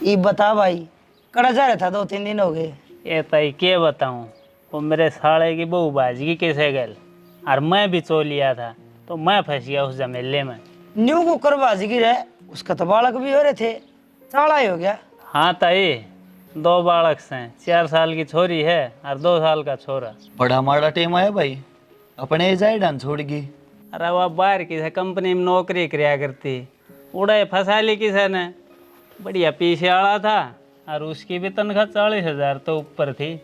ये बता भाई, कड़ा जा रहा था 2-3 दिन हो गए। ये तई के बताऊं, वो मेरे साले की बहू बाजगी कैसे गल, और मैं भी चो लिया था, तो मैं फंस गया उस झमेले में। न्यू को करवाजी रहे, उसका तो बालक भी हो रहे थे, साड़ा ही हो गया। हाँ ताई, 2 बालक हैं, 4 साल की छोरी है और 2 साल का छोरा। बड़ा माड़ा टेम आया भाई, अपने जाए डांस छोड़ गई। अरे वह बाहर किसी कंपनी में नौकरी किया करती, उड़ाए फंसा ली किसी ने, बढ़िया पीछे आड़ा था, और उसकी भी तनख्वाह 40,000 तो ऊपर थी।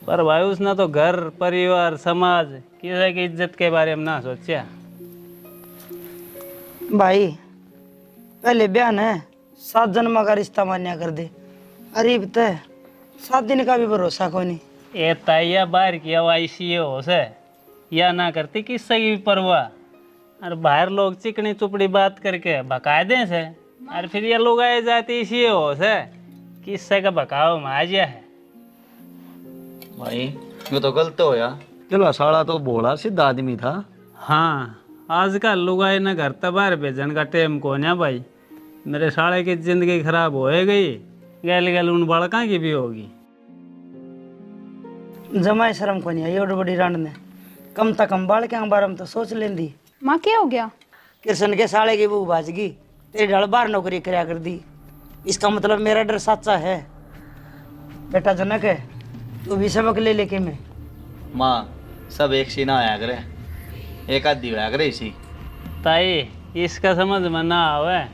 पर भाई उसने तो घर परिवार समाज किसी की इज्जत के बारे में ना सोचा। भाई पहले बयान है 7 जन्म का रिश्ता मान्या कर दे, अरे बता 7 दिन का भी भरोसा को नहीं। ये ताइया बाहर की हवाई सी हो से या ना करती किससे की भी परवाह, और बाहर लोग चिकनी चुपड़ी बात करके भका दें से, और फिर ये लोग आए जाते इसी हो से किससे का भकाव में आ गया है। भाई ये तो गलत हो यार, चलो साड़ा तो भोला सीधा आदमी था। हाँ आजकल लोग आए ना घर तबार भेजन का टेम को ना भाई, मेरे साले की जिंदगी खराब हो गई, गैल गैल उन बड़का की भी होगी। जमाए शर्म को नहीं आई और बड़ी रांड ने, कम तक कम बाल के बारे में तो सोच लेंदी। माँ क्या हो गया? कृष्ण के साले की बहू बाजगी, तेरी ढाल बार नौकरी कराया कर दी, इसका मतलब मेरा डर सच्चा है। बेटा जनक है, तू भी सबक ले लेके मैं। माँ सब एक सी ना आया करे, एक आदि होया करे इसी। ताई इसका समझ में ना आवे,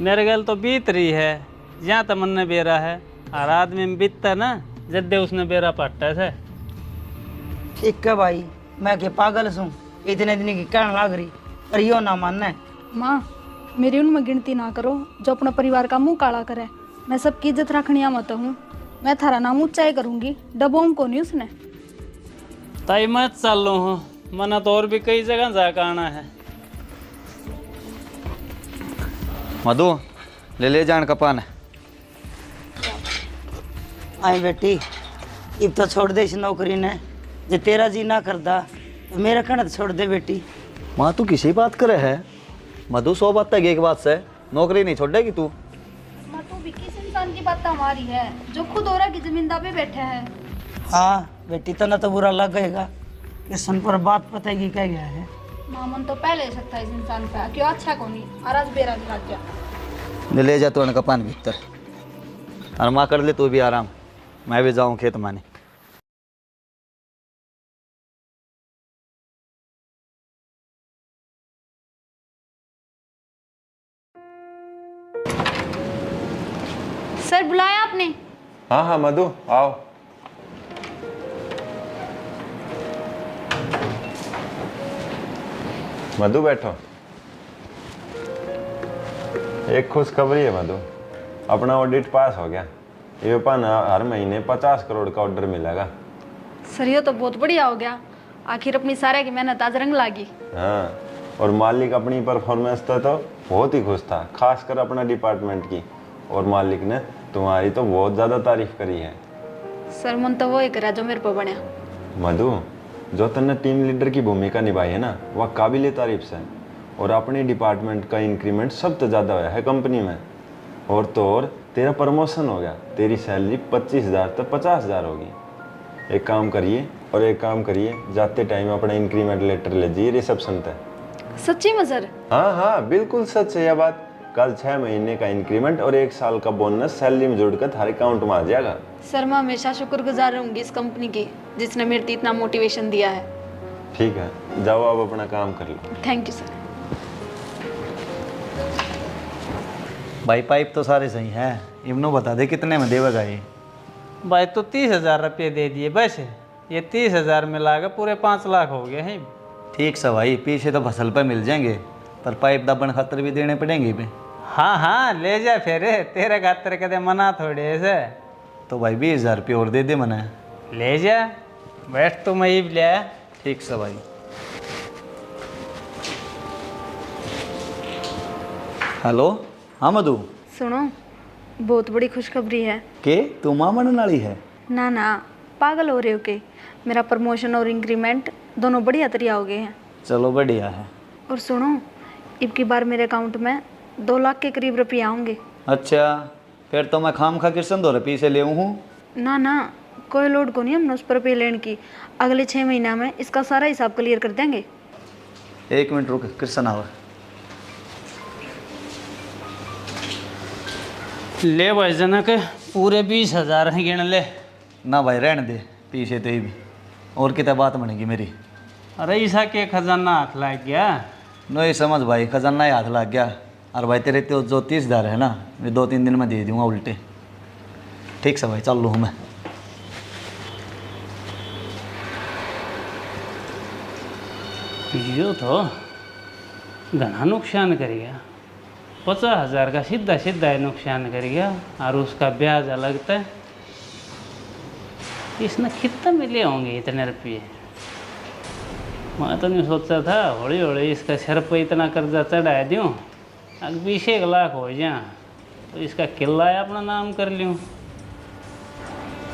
मेरे गल तो बीत रही है, जहाँ तमन ने बेरा है, और आदमी में बीतता ना जद्दे उसने बेरा पट्टा से। ठीक है भाई, मैं के पागल हूँ, इतने दिन की कहने लाग रही, पर यो ना मानना है। माँ मेरी उनमें गिनती ना करो जो अपना परिवार का मुंह काला करे। मैं सबकी इज्जत रखनी मत हूँ, मैं थारा नाम ऊंचाई करूँगी, डबोंग को नहीं उसने। ताई मैं चल लो हूँ, मना तो और भी कई जगह जाकर आना है। मधु ले जान कपान। आई बेटी, अब तो छोड़ दे इस नौकरी ने, जो तेरा जी ना करता तो मेरा कहना तो छोड़ दे बेटी। माँ तू किसी बात करे है? मधु 100 बात तक एक बात से नौकरी नहीं छोड़ेगी तू। माँ तू भी किस इंसान की बात हमारी है जो खुद औरा की जमींदा पे बैठे है। हाँ बेटी, तो ना तो बुरा लगेगा कि सन पर बात पताएगी क्या गया है। माँ मन तो पहले ही सकता है इस इंसान पे, क्यों अच्छा को नहीं और आज बेरा भी लग गया। ले जा तू कपान भीतर, और माँ कर ले तू भी आराम, मैं भी जाऊँ खेत माने। सर बुलाया आपने? हाँ हाँ मधु आओ। मधु बैठो। एक खुशखबरी है मधु, अपना ऑडिट पास हो गया। ये पाना हर महीने 50 करोड़ का ऑर्डर मिलेगा। सर ये तो बहुत बढ़िया हो गया, आखिर अपनी सारे की मेहनत आज रंग लागी। हाँ, और मालिक अपनी परफॉर्मेंस तो बहुत ही खुश था, खासकर अपना डिपार्टमेंट की। और मालिक ने तुम्हारी तो बहुत ज़्यादा तारीफ करी है। सर मन तो वो ही करा जो मेरे को बना। मधु, जो तुमने टीम लीडर की भूमिका निभाई है ना, वह काबिल तारीफ से है। और अपने डिपार्टमेंट का इंक्रीमेंट सबसे ज़्यादा हुआ है कंपनी में। और तो और तेरा प्रमोशन हो गया, तेरी सैलरी 25,000 से 50,000 होगी। एक काम करिए जाते टाइम अपना इंक्रीमेंट लेटर ले जाइए रिसेप्शन पे। सच्ची में सर? हाँ हाँ बिल्कुल सच है यह बात। कल 6 महीने का इंक्रीमेंट और 1 साल का बोनस सैलरी में जुड़कर तुम्हारे अकाउंट में आ जाएगा। सर मैं हमेशा शुक्रगुजार रहूंगी इस कंपनी की जिसने मेरे को इतना मोटिवेशन दिया है। ठीक है, जाओ आप अपना काम कर लो। Thank you sir. भाई पाइप तो सारे सही हैं, इमनो बता दे कितने में देगा ये। भाई तो 30,000 रुपये दे दिए बस, ये 30,000 मिला के पूरे 5 लाख हो गए हैं। ठीक सा भाई, पीछे तो फसल पे मिल जाएंगे, पर पाइप दबन खातर भी देने पड़ेंगे पे। हाँ हाँ ले जा फिर, तेरे खातर कदे मना थोड़े से। तो भाई 20,000 रुपये और दे दे मना। ले जा, बैठ तो मैं ही ले आया। ठीक सा भाई। हेलो, हाँ मधु। सुनो, बहुत बड़ी खुशखबरी है। के तू मां बनने वाली है? ना ना, पागल हो रहे हो के? मेरा प्रमोशन और इंक्रीमेंट दोनों बढ़िया तरिया हो गए हैं। चलो बढ़िया है। और सुनो, अब की बार मेरे अकाउंट में 2 लाख के करीब रुपये आएंगे। अच्छा, फिर तो मैं खाम खा कृष्ण दो रुपये से ले हूँ। ना ना, कोई लोड को नहीं हमने उस पर रुपये लेने की। अगले 6 महीना में इसका सारा हिसाब क्लियर कर देंगे। 1 मिनट रुक, कृष्ण आवा। ले भाई जनक, पूरे 20,000 हैं, गिन ले। ना भाई रहने दे, पीछे तो ही भी और कितना बात बनेगी मेरी। अरे ईसा के खजाना हाथ लग गया। नहीं समझ भाई, खजाना ही हाथ लग गया। और भाई तेरे तो जो 30,000 है ना, मैं 2-3 दिन में दे दूंगा उल्टे। ठीक से भाई, चल लूँ मैं। यो तो घना नुकसान कर गया, 50,000 का सीधा सीधा नुकसान कर गया, और उसका ब्याज अलग था। इसने कितना मिले होंगे इतने रुपये? मैं तो नहीं सोचा था हौली हौली इसका सिर पर इतना कर्जा चढ़ा दूँ, अगर 20 लाख हो जाए तो इसका किला अपना नाम कर लूँ।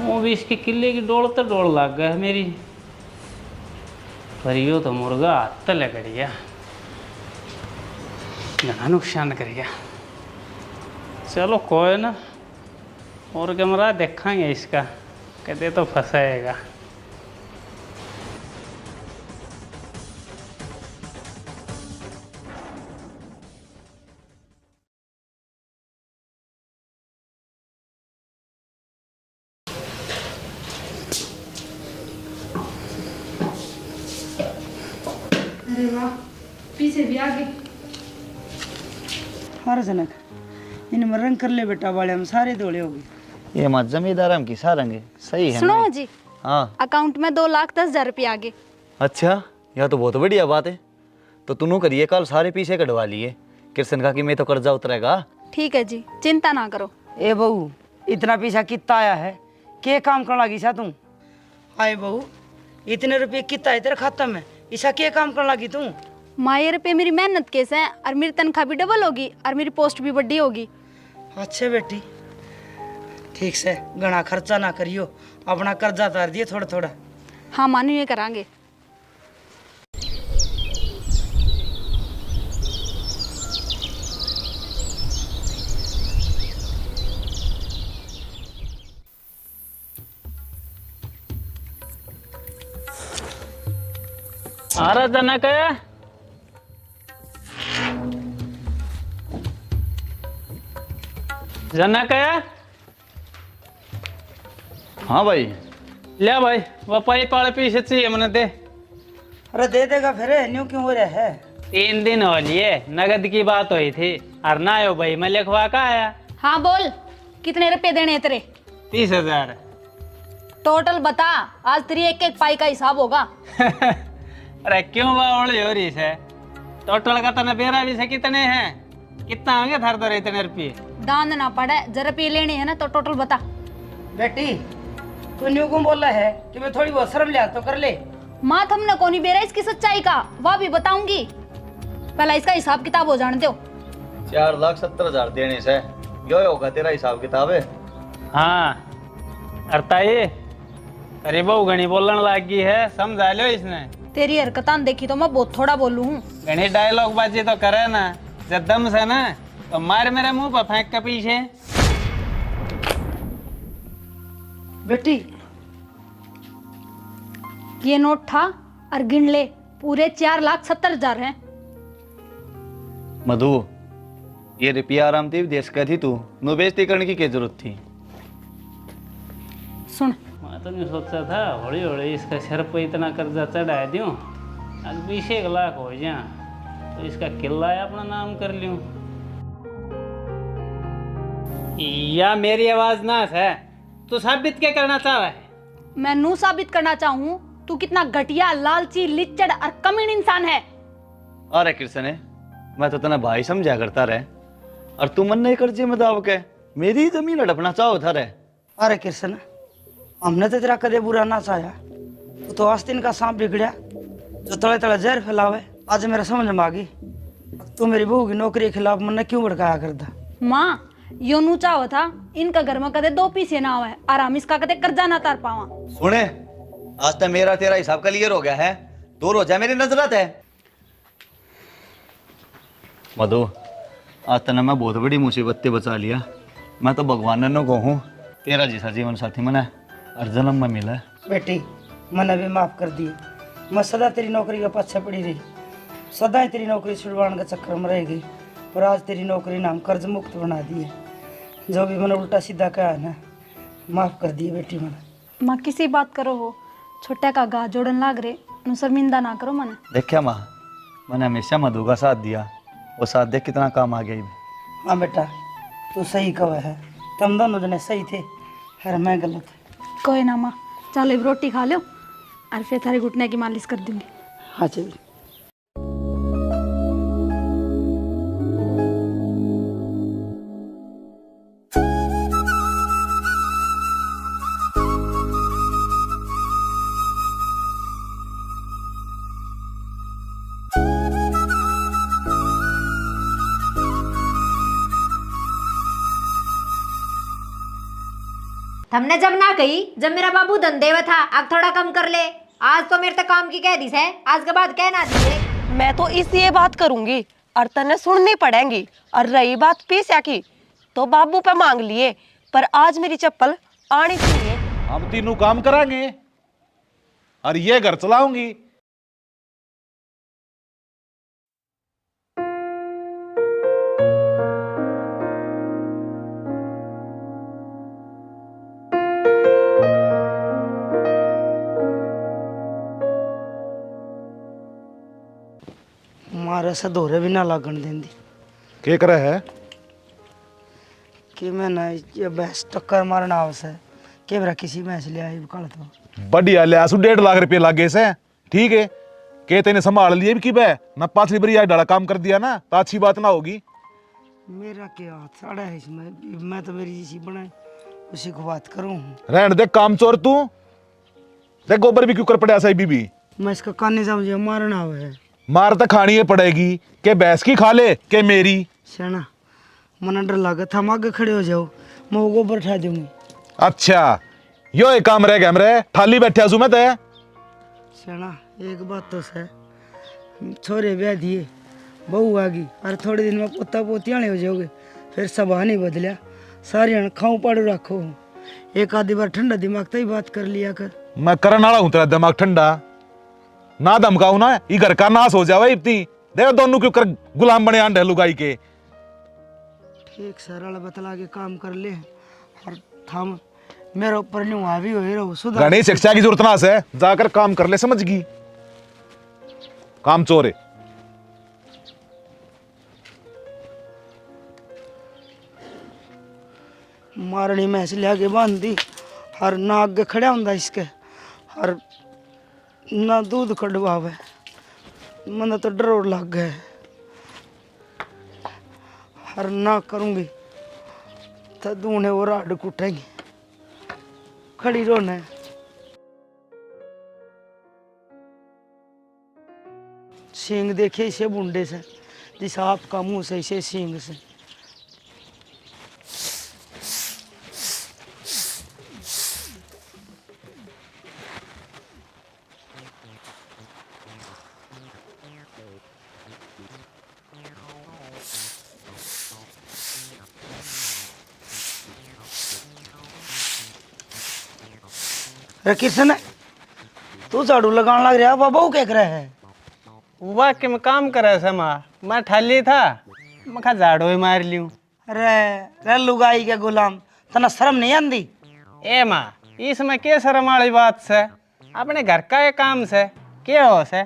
वो भी इसके किले की डोल तो डोल लग गया है मेरी, पर यो तो मुर्गा हाथ तले कर गया, घना नुकसान कर गया। चलो कोई ना, और कैमरा देखेंगे इसका, कहते तो फंसाएगा। अरे वाह, पीछे भी आ गए। हर जनक इनमें रंग कर ले बेटा, वाले हम सारे दौड़े हो गए। ये मत जमींदार हम की सारंगे सही है। सुनो जी, हाँ। अकाउंट में 2,10,000 रुपये आ गए। अच्छा, यह तो बहुत बढ़िया बात है। तो तुनू करिए, कल सारे पीछे कटवा लिए। कृष्ण का कि मैं तो कर्जा उतरेगा। ठीक है जी, चिंता ना करो। ए बहू, इतना पैसा कितना आया है? के काम करने लगी सा तू? आए बहू, इतने रुपये कितना है तेरे खाता में? ऐसा के काम करने लगी तू? माये रुपये मेरी मेहनत केस है, और मेरी तनख्वाह भी डबल होगी, और मेरी पोस्ट भी बड़ी होगी। अच्छे बेटी, ठीक से घना खर्चा ना करियो, अपना कर्जा उतार दिए थोड़ा थोड़ा। हाँ मानो, ये करांगे। आ रहा जनक है? जनक है? हाँ भाई। ले भाई, वो पाइप वाले पीछे चाहिए मैंने दे। अरे दे देगा फिर, न्यू क्यों हो रहा है? 3 दिन हो लिए, नगद की बात हुई थी, और ना हो भाई मैं लिखवा का आया। हाँ बोल, कितने रुपए देने हैं तेरे? 30,000। टोटल बता, आज तेरी एक एक पाई का हिसाब होगा। अरे क्यों बावड़ी हो रही है? टोटल का तना बेरा भी से कितने हैं? कितना होंगे थर तो इतने रुपये? दान ना पड़े, जरा रुपये लेने हैं ना तो टोटल बता। बेटी, तू न्यू क्यों बोल रहा है कि मैं थोड़ी बहुत शर्म लिया तो कर ले। माँ हमने कौन बेरा इसकी सच्चाई का, वह भी बताऊंगी। पहला इसका हिसाब किताब हो जाने दो। 4,70,000 देने से यो होगा तेरा हिसाब किताब है। हाँ अरताई, अरे बहु घनी बोलने लग गई है, समझा लो इसने। तेरी हरकतान देखी तो मैं बहुत थोड़ा बोलूं हूँ। घनी डायलॉग बाजी तो करे ना, जब दम से ना तो मार मेरे मुंह पर फेंक के पीछे। बेटी, ये नोट था और गिन ले, पूरे 4,70,000 हैं। मधु, ये रुपया आराम थी देश का थी, तू नो बेइज्जती करने की क्या जरूरत थी? सुन, मैं तो नहीं सोचा था हौली हौली इसका सिर पर इतना कर्जा चढ़ा दूं, अगर 20 लाख हो जाए तो इसका किला अपना नाम कर लूं। या मेरी आवाज ना है तो साबित क्या करना चाह है? मैं नू साबित करना चाहूँ तू कितना घटिया, लालची, लिच्चड़ और कमीन इंसान है। अरे कृष्ण है, मैं तो तेना भाई समझा करता रहे, और तू मन नहीं कर में दाव के मेरी जमीन हड़पना चाहो था रे। अरे कृष्ण, हमने तो तेरा कदे बुरा ना चाहा। तो आस्तीन का सांप बिगड़िया जो तले तले जहर फैलावे। आज मेरा समझ में आ गई तू मेरी बहू की नौकरी के खिलाफ मन क्यों भड़काया करता। माँ यो नू चाहो था इनका घर में कदे 2 पीसे ना आवे और हम इसका कदे कर्जा ना तार पावा। सुने, आज तक मेरा तेरा हिसाब क्लियर हो गया है। दूर हो जाए मेरी नजरत है। मधु, आज तक मैं बहुत बड़ी मुसीबत से बचा लिया। मैं तो भगवान ने कहूँ तेरा जैसा जीवन साथी मना हर जन्म में मिला है। बेटी मैंने भी माफ कर दिए। मैं सदा तेरी नौकरी के पीछे पड़ी रही, सदा ही तेरी नौकरी छुड़वाने के चक्कर में रह गई। पर आज तेरी नौकरी नाम कर्ज मुक्त बना दी है। जो भी मैंने उल्टा सीधा कहा ना, माफ कर दिए बेटी मैंने। माँ किसी बात करो हो, छोटे का गा जोड़न लाग रहे, नु शर्मिंदा ना करो मने। देखा माँ, मैंने हमेशा मधु का साथ दिया, वो साथ देख कितना काम आ गया। हाँ बेटा, तू सही कहा है। तुम दोनों जने सही थे, हर मैं गलत। कोई ना माँ, चलो अब रोटी खा लो और फिर थारे घुटने की मालिश कर दूंगी। हाँ चल। हमने जब ना कही जब मेरा बाबू धंधे में था, अब थोड़ा कम कर ले। आज तो मेरे तक काम की कह दी है, आज के बाद कहना दिए। मैं तो इसलिए बात करूंगी और तने सुननी पड़ेगी। और रही बात पीसा की, तो बाबू पे मांग लिए, पर आज मेरी चप्पल आनी चाहिए। हम तीनों काम करांगे और ये घर चलाऊंगी। मारे से दोहरे भी ना लागन देंदी के करे है कि मैं ना ये बस टक्कर मारना आवश्य है कि मेरा किसी मैच ले आई कल तो बढ़िया ले आसू 1.5 लाख रुपये लागे से। ठीक है, के तेने संभाल लिए भी की बे ना, 5 बरी आज डाला काम कर दिया ना तो अच्छी बात ना होगी। मेरा क्या हाथ साड़ा है इसमें। मैं तो मेरी जैसी बनाई उसी को बात करूँ। रहने दे काम चोर, तू देख गोबर भी क्यों कर पड़ा सही बीबी। मैं इसका कान समझे मारना हुआ है। मार तो खानी है पड़ेगी, के भैंस की खा ले के मेरी। सेना मना डर लगा था, हम आगे खड़े हो जाओ, मैं वो गोबर उठा दूंगी। अच्छा यो एक काम रह गया मेरे, थाली बैठे आजू मैं तय। सेना एक बात तो है, छोरे ब्याह दिए, बहू आ गई और थोड़े दिन में पोता पोतियाँ हो जाओगे। फिर सब नहीं बदलिया, सारी खाऊं पाड़ू रखो। एक आधी बार ठंडा दिमाग तो ही बात कर लिया कर। मैं करने वाला हूँ तेरा दिमाग ठंडा, ना धमकाऊ ना, ये घर का नाश हो जावे इतनी। देखो दोनों क्यों कर गुलाम बने आंडे लुगाई के। ठीक सरल बतला के काम कर ले और थम मेरे ऊपर न्यू हावी हो रहो सुधा। घनी शिक्षा की जरूरत ना है, जाकर काम कर ले, समझ गई। काम चोरे मारनी मैच ले आगे बांध दी और ना आगे खड़ा होंदा इसके और ना दूध कड़वावे। मन तो डर लग गए और ना करूंगी तो दूने वो राड कुटेंगी। खड़ी रोने सींग देखे इसे बुंडे से, जिस आपका मुंह से इसे सींग से। अरे किशन तू झाड़ू लगाने लग रहा, बाबा क्या कर रहा है? वाक्य में काम करे से माँ, मैं ठाली था, मैं खा झाड़ो ही मार लियूं। अरे लुगाई के गुलाम, तना शर्म नहीं आंदी? ए माँ, इसमें के शर्म वाली बात से, अपने घर का ये काम से क्या हो से?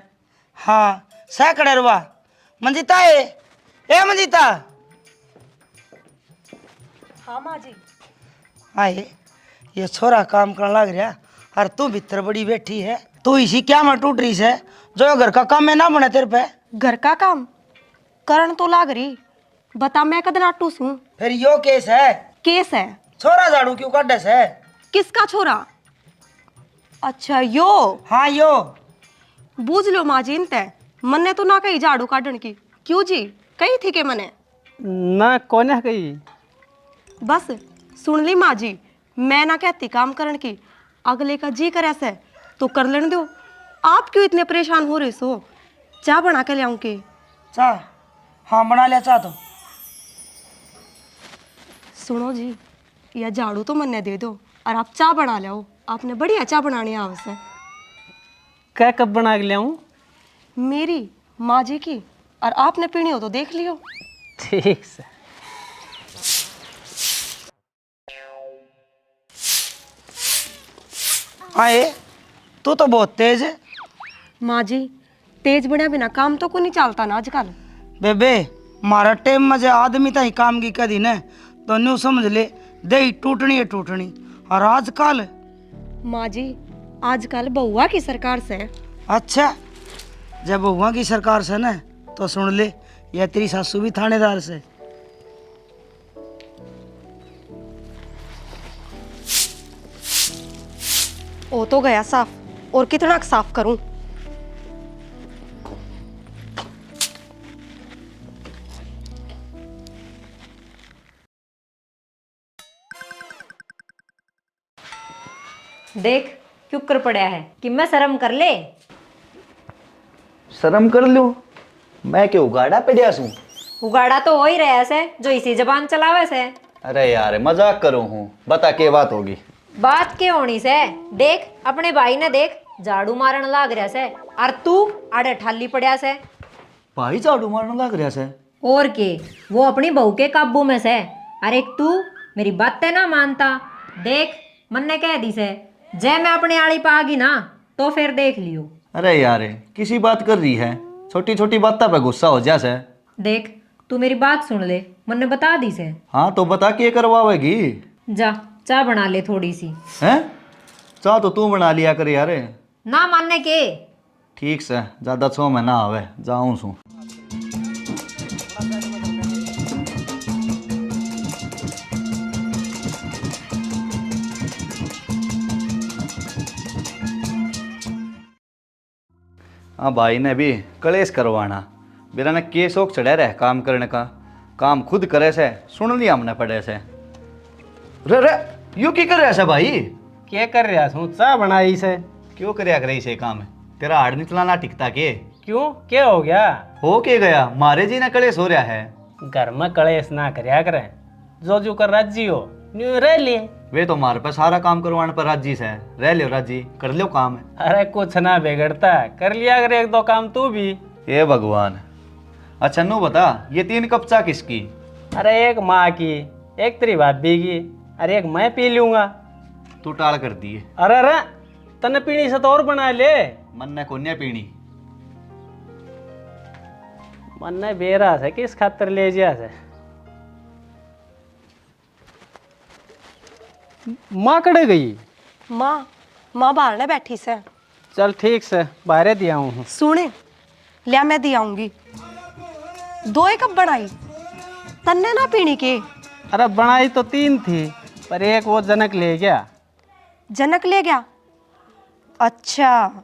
हाँ सैकड़े रुआ मंजिता है। ए मंजिता हाँ माँ जी। आए ये छोरा काम करने लग रहा और तू भीतर बड़ी बैठी है। तू इसी क्या में टूट रही है जो घर का काम में ना बने तेरे पे। घर का काम करण तो लाग रही, बता मैं कद नाटू सूं। फिर यो केस है, केस है? छोरा झाड़ू क्यों काटे है? किसका छोरा? अच्छा यो। हाँ यो। बूझ लो माँ जी इनते, मन्ने तो ना कही झाड़ू काटन की। क्यों जी, कही थी के मने? ना कौन है कही। बस सुन ली माँ जी, मैं ना कहती काम करन की। अगले का जी करे से तो कर लेने दो। आप क्यों इतने परेशान हो रहे सो? चाय बना के ले आऊं के? चाह? हाँ बना लिया चाह तो। सुनो जी, यह झाड़ू तो मन्ने दे दो और आप चाय बना ले आओ। आपने बढ़िया चाय बनानी आवश्यक। क्या कब बना के ले आऊं? मेरी माँ जी की, और आपने पीनी हो तो देख लियो। ठीक से। आए तू तो बहुत तेज है। माँ जी तेज बना बिना काम तो को नहीं चलता ना आजकल। बेबे मारा टाइम में जे आदमी ताई काम की कदी ने तो न्यू समझ ले दही टूटनी है टूटनी। और आजकल माँ जी आजकल बहुआ की सरकार से। अच्छा जब बहुआ की सरकार से न तो सुन ले यह तेरी सासू भी थानेदार से। ओ तो गया साफ, और कितना साफ करूं? देख क्यों कर पड़ा है कि मैं शर्म कर ले। शर्म कर लो, मैं क्यों उगाड़ा पड़िया सूं? उगाड़ा तो हो ही रहा से जो इसी जबान चलावे से। अरे यार मजाक करो हूँ, बता के बात होगी। बात के होनी से देख अपने भाई ने देख झाड़ू मारन लाग रहा से और तू आड़े ठाली पड़या से। भाई झाड़ू मारने लग रहा से? और के वो अपनी बहू के काबू में से। अरे तू मेरी बातें ना मानता। देख मन ने कह दी से जय मैं अपने आड़ी पा गई ना तो फिर देख लियो। अरे यार किसी बात कर रही है, छोटी छोटी बातों पे गुस्सा हो जा से। देख तू मेरी बात सुन ले, मन ने बता दी से। हाँ तो बता के करवावेगी? जा चाय बना ले थोड़ी सी। हैं? चाह तो तू बना लिया कर यार। ना मानने के। ठीक से, ज्यादा छो में ना आवे, जाऊं सू। हाँ भाई ने भी कलेश करवाना, मेरा ने के शौक चढ़ा रहे काम करने का। काम खुद करे से सुन लिया हमने पड़े से। रे रे यू की कर रहे से भाई? क्या कर रहा हूँ? चाय बनाई से। क्यों करया करे से काम? तेरा हाड़ नहीं चलाना टिकता के? क्यों क्या हो गया? हो के गया, मारे जी ने कलेश हो रहा है। घर में कलेश ना करया करें, जो कर राजी हो न्यू रह लिए। वे तो मारे पे सारा काम करवाने पर राजी से। रह लियो राजी, कर लियो काम। अरे कुछ ना बिगड़ता, कर लिया करे एक दो काम तू भी। ये भगवान। अच्छा नू बता, ये 3 कप चाय किसकी? अरे एक माँ की, एक तेरी भाभी की, अरे एक मैं पी लूंगा। तू टाल कर दिए। अरे अरे तने पीनी से तो और बना ले। मन ने कोन्या पीनी। मन ने बेरा से किस खातर ले जा से। माँ कड़े गई? माँ बाहर ने बैठी से। चल ठीक से बाहर दिया हूँ। सुने लिया मैं दी आऊंगी। 2 कप बनाई तन्ने ना पीनी के? अरे बनाई तो 3 थी पर एक वो जनक ले गया। जनक ले गया? अच्छा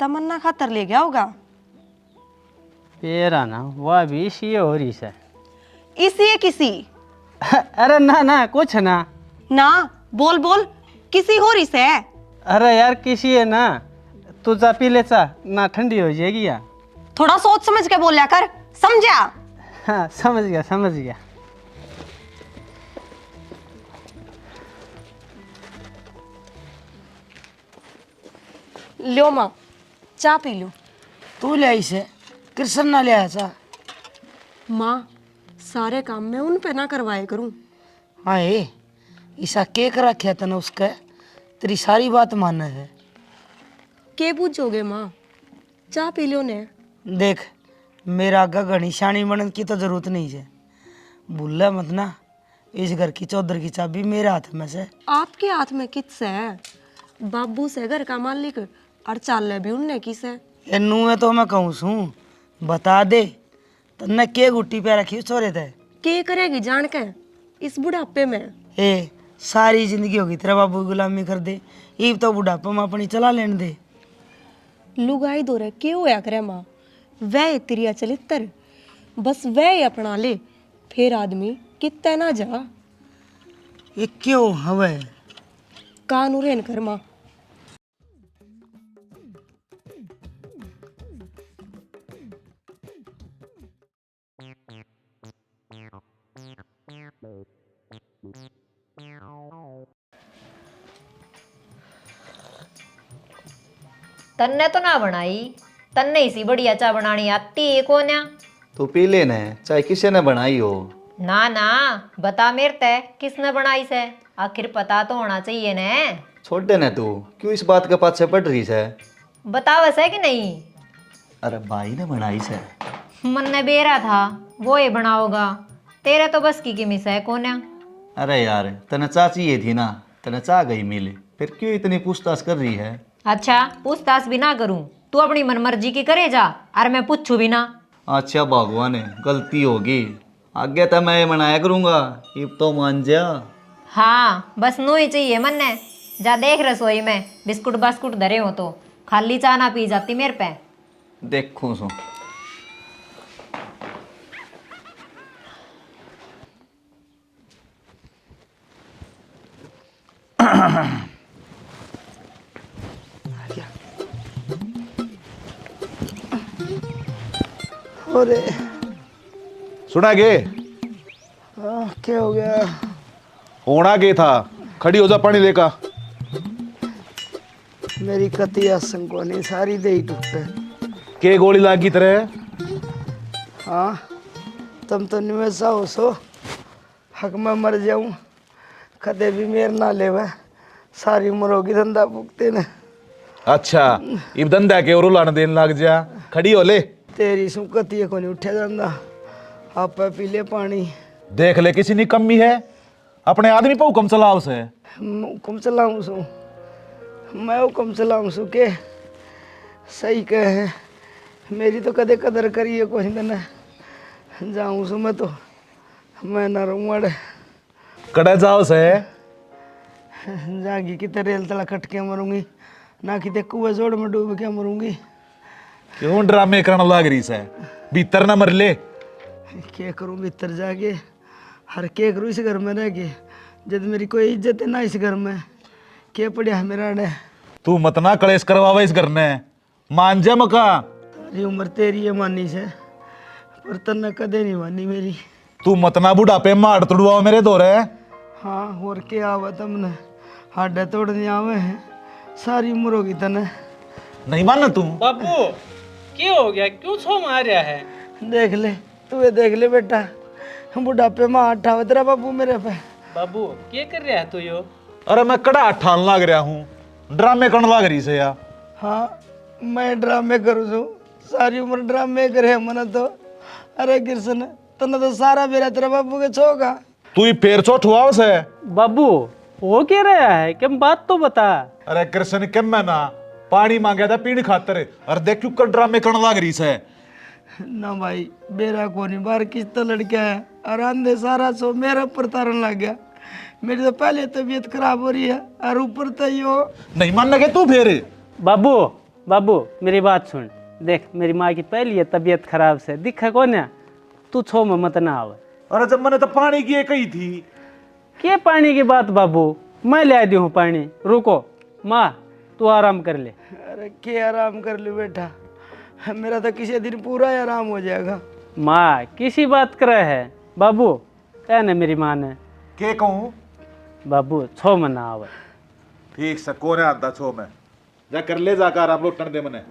तमन्ना खातर ले गया होगा। पेरा ना वह भी इसी हो रही से। इसी किसी? अरे ना ना कुछ ना। ना बोल बोल किसी हो रही से? अरे यार किसी है ना, तू जा पी ले चा ना, ठंडी हो जाएगी यार। थोड़ा सोच समझ के बोलिया कर, समझा? हाँ समझ गया समझ गया। लो माँ चाय पी लो। तू ले आई से, कृष्ण ना ले आया चा। माँ सारे काम मैं उन पे ना करवाए करूँ। आए ईसा केक रखा तने उसका, तेरी सारी बात माने है। के पूछोगे माँ, चाय पी लो ने। देख मेरा आगा घनी शानी बनने की तो जरूरत नहीं है। भूल मत ना इस घर की चौधर की चाबी मेरे हाथ में से। आपके हाथ में किस है? बाबू से घर का मालिक और चाल भी उनने किस है? एनू में तो मैं कहूँ सू बता दे तन्ने के गुट्टी पे रखी छोरे थे। के करेगी जान के इस बुढ़ापे में? ए सारी जिंदगी होगी तेरा बाबू की गुलामी कर दे, ईब तो बुढ़ापा में अपनी चला लेने दे। लुगाई दो रे के होया करे माँ, वह तिरिया चलित्र बस वह ही अपना ले, फिर आदमी कितना ना जा। ये क्यों हवे? कानू रेन कर माँ। तन्ने तो ना बनाई, तन्ने इसी बढ़िया चाय बनानी आती है कोन्या। तो पी लेना है चाहे किसी ने बनाई हो। ना ना बता मेरे ते किसने बनाई से, आखिर पता तो होना चाहिए ने। छोड़ देना तू क्यों इस बात के पाछे पड़ रही है। बता वैसे कि नहीं? अरे भाई ने बनाई से। मन ने बेरा था वो ही बनाओगा, तेरे तो बस की मिस है कोन्या। अरे यार तने चाची ये थी ना, तने चाह गई मिल, फिर क्यों इतनी पूछताछ कर रही है। अच्छा पूछताछ भी ना करूं, तू अपनी मनमर्जी की करे जा और मैं पूछू भी ना। अच्छा भगवान गलती होगी, आगे तो मैं मनाया करूंगा, अब तो मान जा। हाँ बस नू ही चाहिए मन ने। जा देख रसोई में बिस्कुट बास्कुट धरे हो तो खाली चाय ना पी जाती मेरे पे। देखो सो अरे सुना गे क्या हो गया? होना के था, खड़ी हो जा पानी लेका। मेरी कतिया संकोनी सारी दे ही टूटे। के गोली लागी तरह? हाँ तुम तो निवेशा हो सो हक में मर जाऊं, कदे भी मेर ना लेवे, सारी उम्र होगी धंधा भुगते ने। अच्छा इब धंधा के और लाने देने लग जा, खड़ी हो ले। तेरी सुकती को नहीं उठे जाता, आप पी ले पानी। देख ले किसी ने कमी है, अपने आदमी पे हुक्म चलाओ से। हुक्म चलाऊं सू मैं, हुक्म चलाऊं सू के सही कहे, मेरी तो कदे कदर करी है कोई दिन जाऊं सू मैं तो मैं ना रहूँ अड़े। कड़े जाओ से जागी कितने रेल तला कट के मरूंगी, ना कितने कुएं जोड़ में डूब के मरूंगी। क्यों ड्रामे करने लग रही से, भीतर ना मर ले। क्या करूं भीतर जाके, हर क्या करूं इस घर में रह के, जब मेरी कोई इज्जत है ना इस घर में, क्या पड़ा है मेरा ने। तू मत ना कलेश करवावे इस घर ने, मान जा मका। सारी उम्र तेरी है मानी से, पर तन्ने कदे नहीं मानी मेरी। तू मत ना बुढ़ापे मार तुड़वाओ मेरे दौरे। हाँ और क्या आवा तुमने, हाडे तोड़ने आवे हैं, सारी उम्र होगी तने। नहीं मानना तू? बाबू क्या हो गया, क्यों छो मारिया है? देख ले तू ये देख ले बेटा, बुढ़ापे में हाथ उठावे तेरा बाबू मेरे पे। बाबू क्या कर रहा है तू यो? अरे मैं कड़ा ठान लाग रहा हूँ, ड्रामे करने लाग रही से या। हाँ मैं ड्रामे करूँ छू, सारी उम्र ड्रामे करे मन तो। अरे कृष्ण तने तो सारा बेरा तेरा बाबू के छोगा। तू ही पैर चोट हुआ से। बाबू हो क्या रहा है, क्या बात तो बता। अरे कृष्ण के मैं ना पानी मांगा था पीने खातर, और देख क्यों कर ड्रामे करने लाग रही से। ना भाई बेरा को नहीं, बार किस तो लड़का है और आंधे सारा सो मेरा ऊपर तारन लग गया। मेरी तो पहले तबीयत खराब हो रही है और ऊपर तो यो। नहीं मानना के तू फिर? बाबू बाबू मेरी बात सुन, देख मेरी माँ की पहली है तबीयत खराब से, दिखा कौन है, तू छो में मत ना आवे। अरे जब मैंने तो पानी की कही थी। क्या पानी की बात बाबू, मैं ले दी हूँ पानी, रुको माँ तू आराम कर ले। अरे क्या आराम कर लूँ बेटा, मेरा तो किसी दिन पूरा ही आराम हो जाएगा। माँ किसी बात करे है बाबू, कहने मेरी माँ ने। के कहूँ? बाबू छो में ना आवे। ठीक से कोने आता छो में, जा कर ले जाकर आराम लौटने दे मने।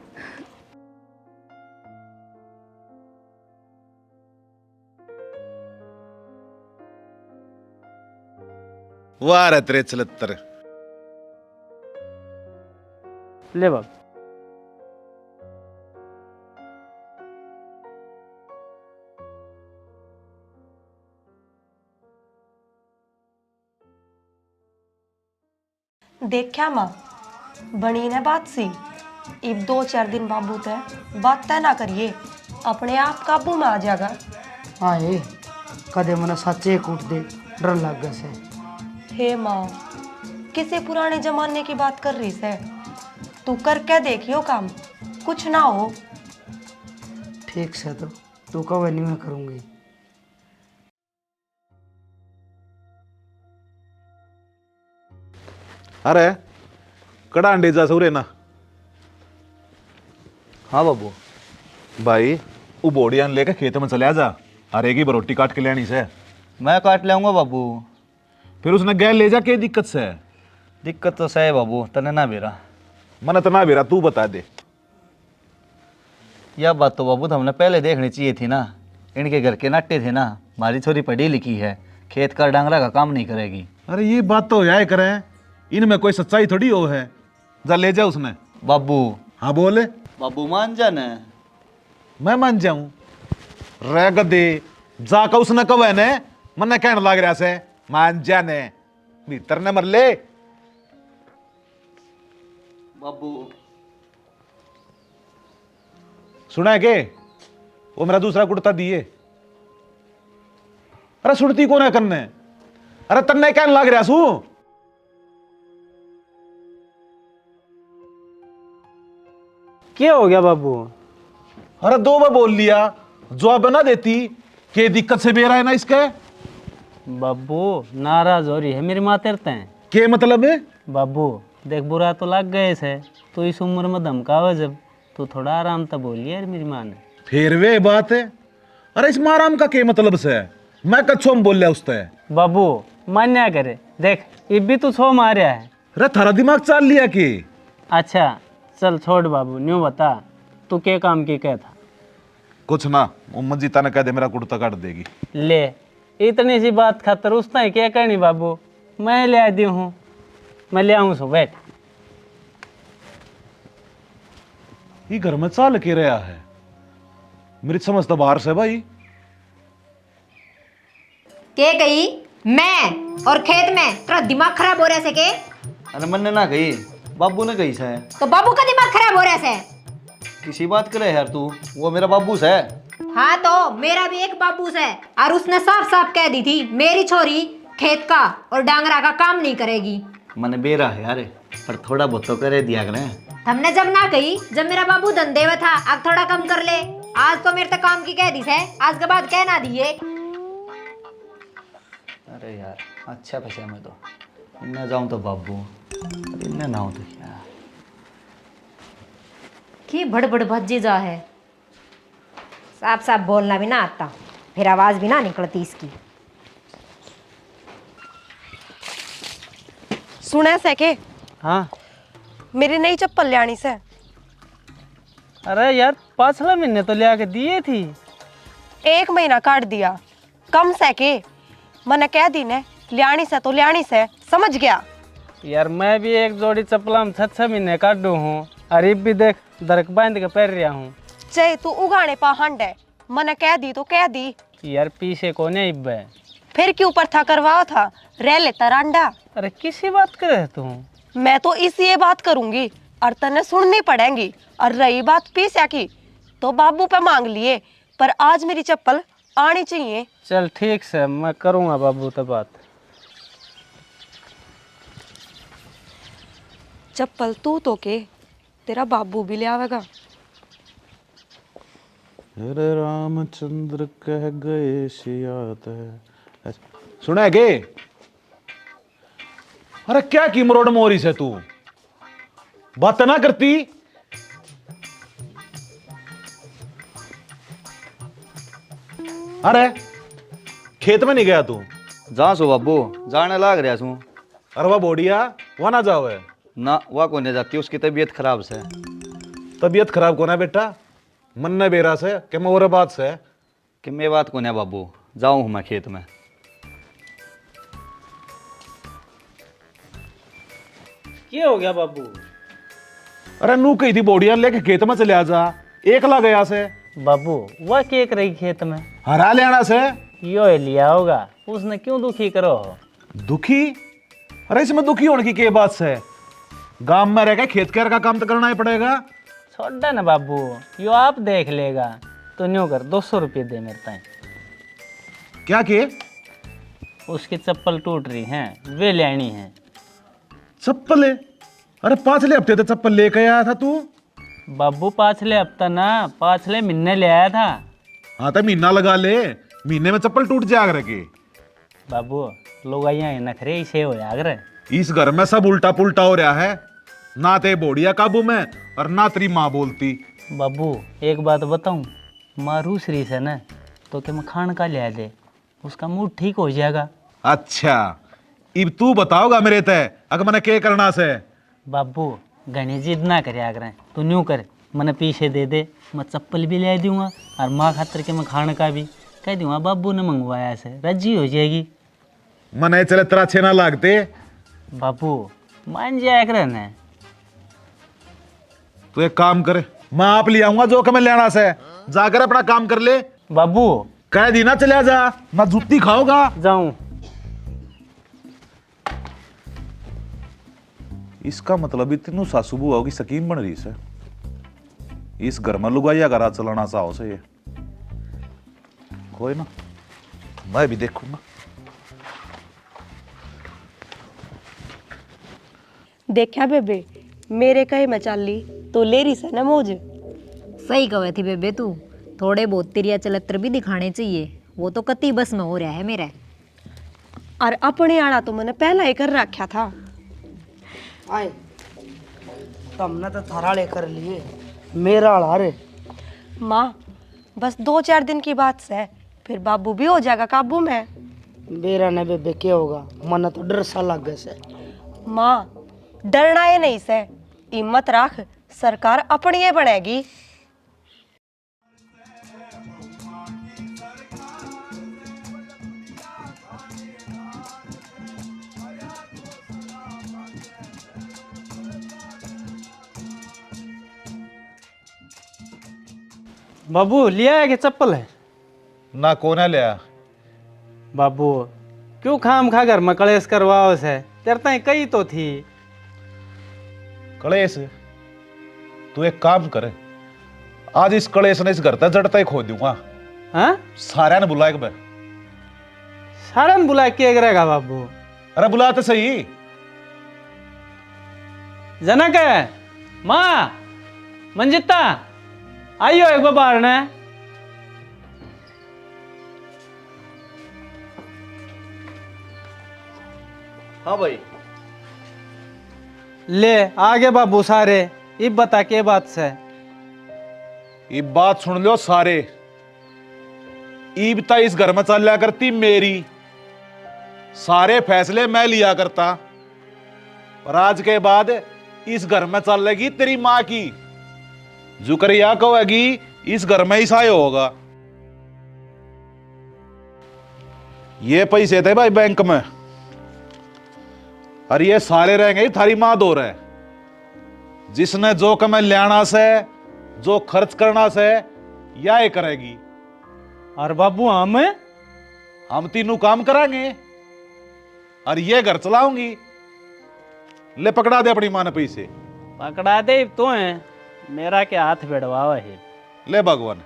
वाह रे तेरे चलत्तर। ले बाबू। देखा माँ बनी ने बात सी। इब 2-4 दिन बाबू तय बात तय ना करिए, अपने आप काबू में आ जाएगा। आए कदे मने सच्चे कूट दे, डर लग गए से। हे माँ, किसी पुराने जमाने की बात कर रही है? तू करके देखियो काम, कुछ ना हो। ठीक से तो तू कब नहीं मैं करूंगी। अरे कड़ा अंडे जा सौरे ना हाँ बाबू। भाई वो बोड़ियान लेके खेत में चले जा, अरे की रोटी काट के लेनी से। मैं काट लाऊंगा बाबू। फिर उसने गैल ले जा के दिक्कत से है। दिक्कत तो सही बाबू, तने ना बेरा। मन तो ना बेरा, तू बता दे। यह बात तो बाबू हमने पहले देखनी चाहिए थी ना। इनके घर के नाट्य थे ना, हमारी छोरी पढ़ी लिखी है, खेत का डांगरा का काम नहीं करेगी। अरे ये बात तो याद करें, इनमें कोई सच्चाई थोड़ी हो है। जा ले जा उसने। बाबू। हाँ बोले। बाबू मान जाने। मैं मान जाऊं रे गदे, जाकर उसने कब है ने मन कहने लग रहा से मान जाने, भीतर ने मर ले। बाबू सुना है के वो मेरा दूसरा कुर्ता दिए। अरे सुनती कौन है कन्ने? अरे तन्ने कहने लग रहा सू। क्या हो गया बाबू? अरे 2 बार बोल लिया, जवाब ना देती। के दिक्कत से बेरा है ना इसके? बाबू नाराज हो रही है मेरी माँ तेरते हैं। के मतलब है? बाबू देख बुरा तो लग गए से, तो इस उम्र में धमकावे जब, तो थोड़ा आराम तो बोलिए यार मेरी माँ ने। फिर वे बात है। अरे इस माराम का के मतलब से है? मैं कच्छो में बोल लिया उससे। बाबू मान्या करे, देख ये भी तू छो मारिया है। अरे थारा दिमाग चाल लिया कि? अच्छा चल छोड़ बाबू, न्यू बता तू के काम की क्या था? कुछ ना, मोहम्मद जीता ने कह दे मेरा कुर्ता काट देगी। ले इतनी सी बात खातर उसने ही क्या करनी बाबू, मैं ले आई दी हूँ, मैं ले आऊँ सो बैठ। ये घर में चाल के रहा है, मेरी समझ तो बाहर से भाई। के गई मैं और खेत में तेरा दिमाग खराब हो रहा है के? अरे मन ना गई, बाबू ने कही से। तो बाबू का दिमाग खराब हो रहा है। किसी बात करे यार तू, वो मेरा बाबू से। हाँ तो मेरा भी एक बाबू से, और उसने साफ साफ कह दी थी मेरी छोरी खेत का और डांगरा का काम नहीं करेगी। मन बेरा है यार, पर थोड़ा बहुत तो करे दिया करें। हमने जब ना कही, जब मेरा बाबू धंधे में था, अब थोड़ा कम कर ले। आज तो मेरे तक काम की कह दी है, आज के बाद कह ना दिए। अरे यार अच्छा पैसा में तो इन्हें जाऊं तो बाबू, इन्हें ना हो तो क्या। की बड़ भज्जी जा है, साफ साफ बोलना भी ना आता, फिर आवाज भी ना निकलती इसकी। सुने से के हाँ मेरी नई चप्पल लियानी से। अरे यार पाछला महीने तो ले आके दिए थी। 1 महीना काट दिया, कम से के मैंने कह दी ने लियानी से तो लियानी से, समझ गया? यार मैं भी एक जोड़ी चप्पला में 6 महीने काटू हूँ, अरे भी देख दरक बांध के पैर रहा हूँ। चाहे तू उगाने पा हंड है, मैंने कह दी तो कह दी। यार पीछे कोने इब है। फिर क्यों पर था करवाओ था, रह लेता रांडा। अरे किसी बात करे तू? मैं तो इसी बात करूंगी और तने सुननी पड़ेगी। और रही बात पीसा की, तो बाबू पे मांग लिए, पर आज मेरी चप्पल आनी चाहिए। चल ठीक से, मैं करूँगा बाबू तो बात। चप्पल तू तो के तेरा बाबू भी ले आवेगा। अरे रामचंद्र कह गए सियात है। सुना है के? अरे क्या की मरोड़ मोरी से तू बात ना करती? अरे खेत में नहीं गया तू? जा सो बाबू, जाने लाग रहा छू। अरे वाह बोडिया, वहां ना जाओ है ना, वह को नहीं जाती, उसकी तबीयत खराब से। तबीयत खराब कोना बेटा, मन ने बेरा से कि मैं और बात से कि मैं बात को नहीं बाबू, जाऊं हूं मैं खेत में। क्या हो गया बाबू? अरे नू कही थी बोडिया लेके खेत में चले आ जा, एकला गया से। बाबू वह केक रही खेत में, हरा ले आना से। यो लिया होगा, उसने क्यों दुखी करो हो? दुखी? अरे इसमें दुखी होने की क्या बात है? गांव में रह के खेत केयर का काम तो करना ही पड़ेगा। छोड़ ना बाबू, यो आप देख लेगा। तो न्यू कर 200 रुपये दे मेरे ताई। क्या किए? उसकी चप्पल टूट रही है, वे लेनी है। चप्पल है? अरे पाछले हफ्ते तो चप्पल लेके आया था तू। बाबू पाछले हफ्ता ना, पाछले महीने ले आया था। हाँ तो महीना लगा ले, महीने में चप्पल टूट जाएगा रखे। बाबू लोग यहाँ नखरे इसे हो जागर। इस घर में सब उल्टा पुल्टा हो रहा है, ना ते बोड़िया काबू में और ना तेरी माँ बोलती। बाबू एक बात बताऊं, माँ रूस रही है ना, तो क्या मैं खान का ले दे, उसका मूड ठीक हो जाएगा। अच्छा इब तू बताओगा मेरे तय अगर मैंने क्या करना से। बाबू घनी जिद ना करे आगर, तू न्यू कर, मैंने पीछे दे दे, मैं चप्पल भी ले दूंगा और माँ खातर के मैं खाने का भी कह दूंगा बाबू ने मंगवाया से, राजी हो जाएगी। मने चले तेरा अच्छे ना लागते। बाबू मान जाया कर ना। तो एक काम करे, मैं आप ले आऊंगा जो कि मैं लेना से, जाकर अपना काम कर ले। बाबू कह दी ना चला जा, मैं जुत्ती खाऊंगा। जाऊं? इसका मतलब इतनी सासू बुआ की सकीन बन रही है। इस घर में लुगाइया घरा चलाना चाहो से ये कोई ना, मैं भी देखूंगा। देखा बेबे, मेरे कहे मैं चल ली तो ले रही से ना मौज। सही कहे थी बेबे तू, थोड़े बहुत तिरिया चलत्र भी दिखाने चाहिए, वो तो कति बस में हो रहा है मेरा। और अपने आड़ा तो मैंने पहला ही कर रखा था। आए तुमने तो थारा लेकर लिए, मेरा आड़ा रे। माँ बस 2-4 दिन की बात से फिर बाबू भी हो जाएगा काबू में। बेरा ने बेबे क्या होगा, मन तो डर सा लग गए से। माँ डरना है नहीं से, हिम्मत रख, सरकार अपनी ही बनेगी। बाबू लिया है कि चप्पल है? ना कोने लिया। बाबू क्यों खाम खा घर में कलेश करवाओ से, तेरता कई तो थी। कलेश? तू एक काम करे, आज इस कलेश ने इस घर तक जड़ता ही खो दूंगा। हाँ सारे ने बुलाए मैं। सारे ने बुला के करेगा बाबू? अरे बुला तो सही। जनक है माँ, मंजिता आइयो एक बार ने। हाँ भाई। ले आगे बाबू सारे, इब बता के बात से। ये बात सुन लो सारे, ईब ता इस घर में चल लिया करती मेरी, सारे फैसले मैं लिया करता, और आज के बाद इस घर में चल लेगी तेरी माँ की। जुकरिया कहेगी इस घर में ही साय होगा। ये पैसे थे भाई बैंक में, और ये सारे रहेंगे थारी माँ दो रहे। जिसने जो कमे लेना से, जो खर्च करना से, या ये करेगी। और बाबू हम तीनों काम करांगे और ये घर चलाऊंगी। ले पकड़ा दे अपनी माँ ने पैसे। पकड़ा दे तो है, मेरा के हाथ बेड़वावा है। ले भगवान।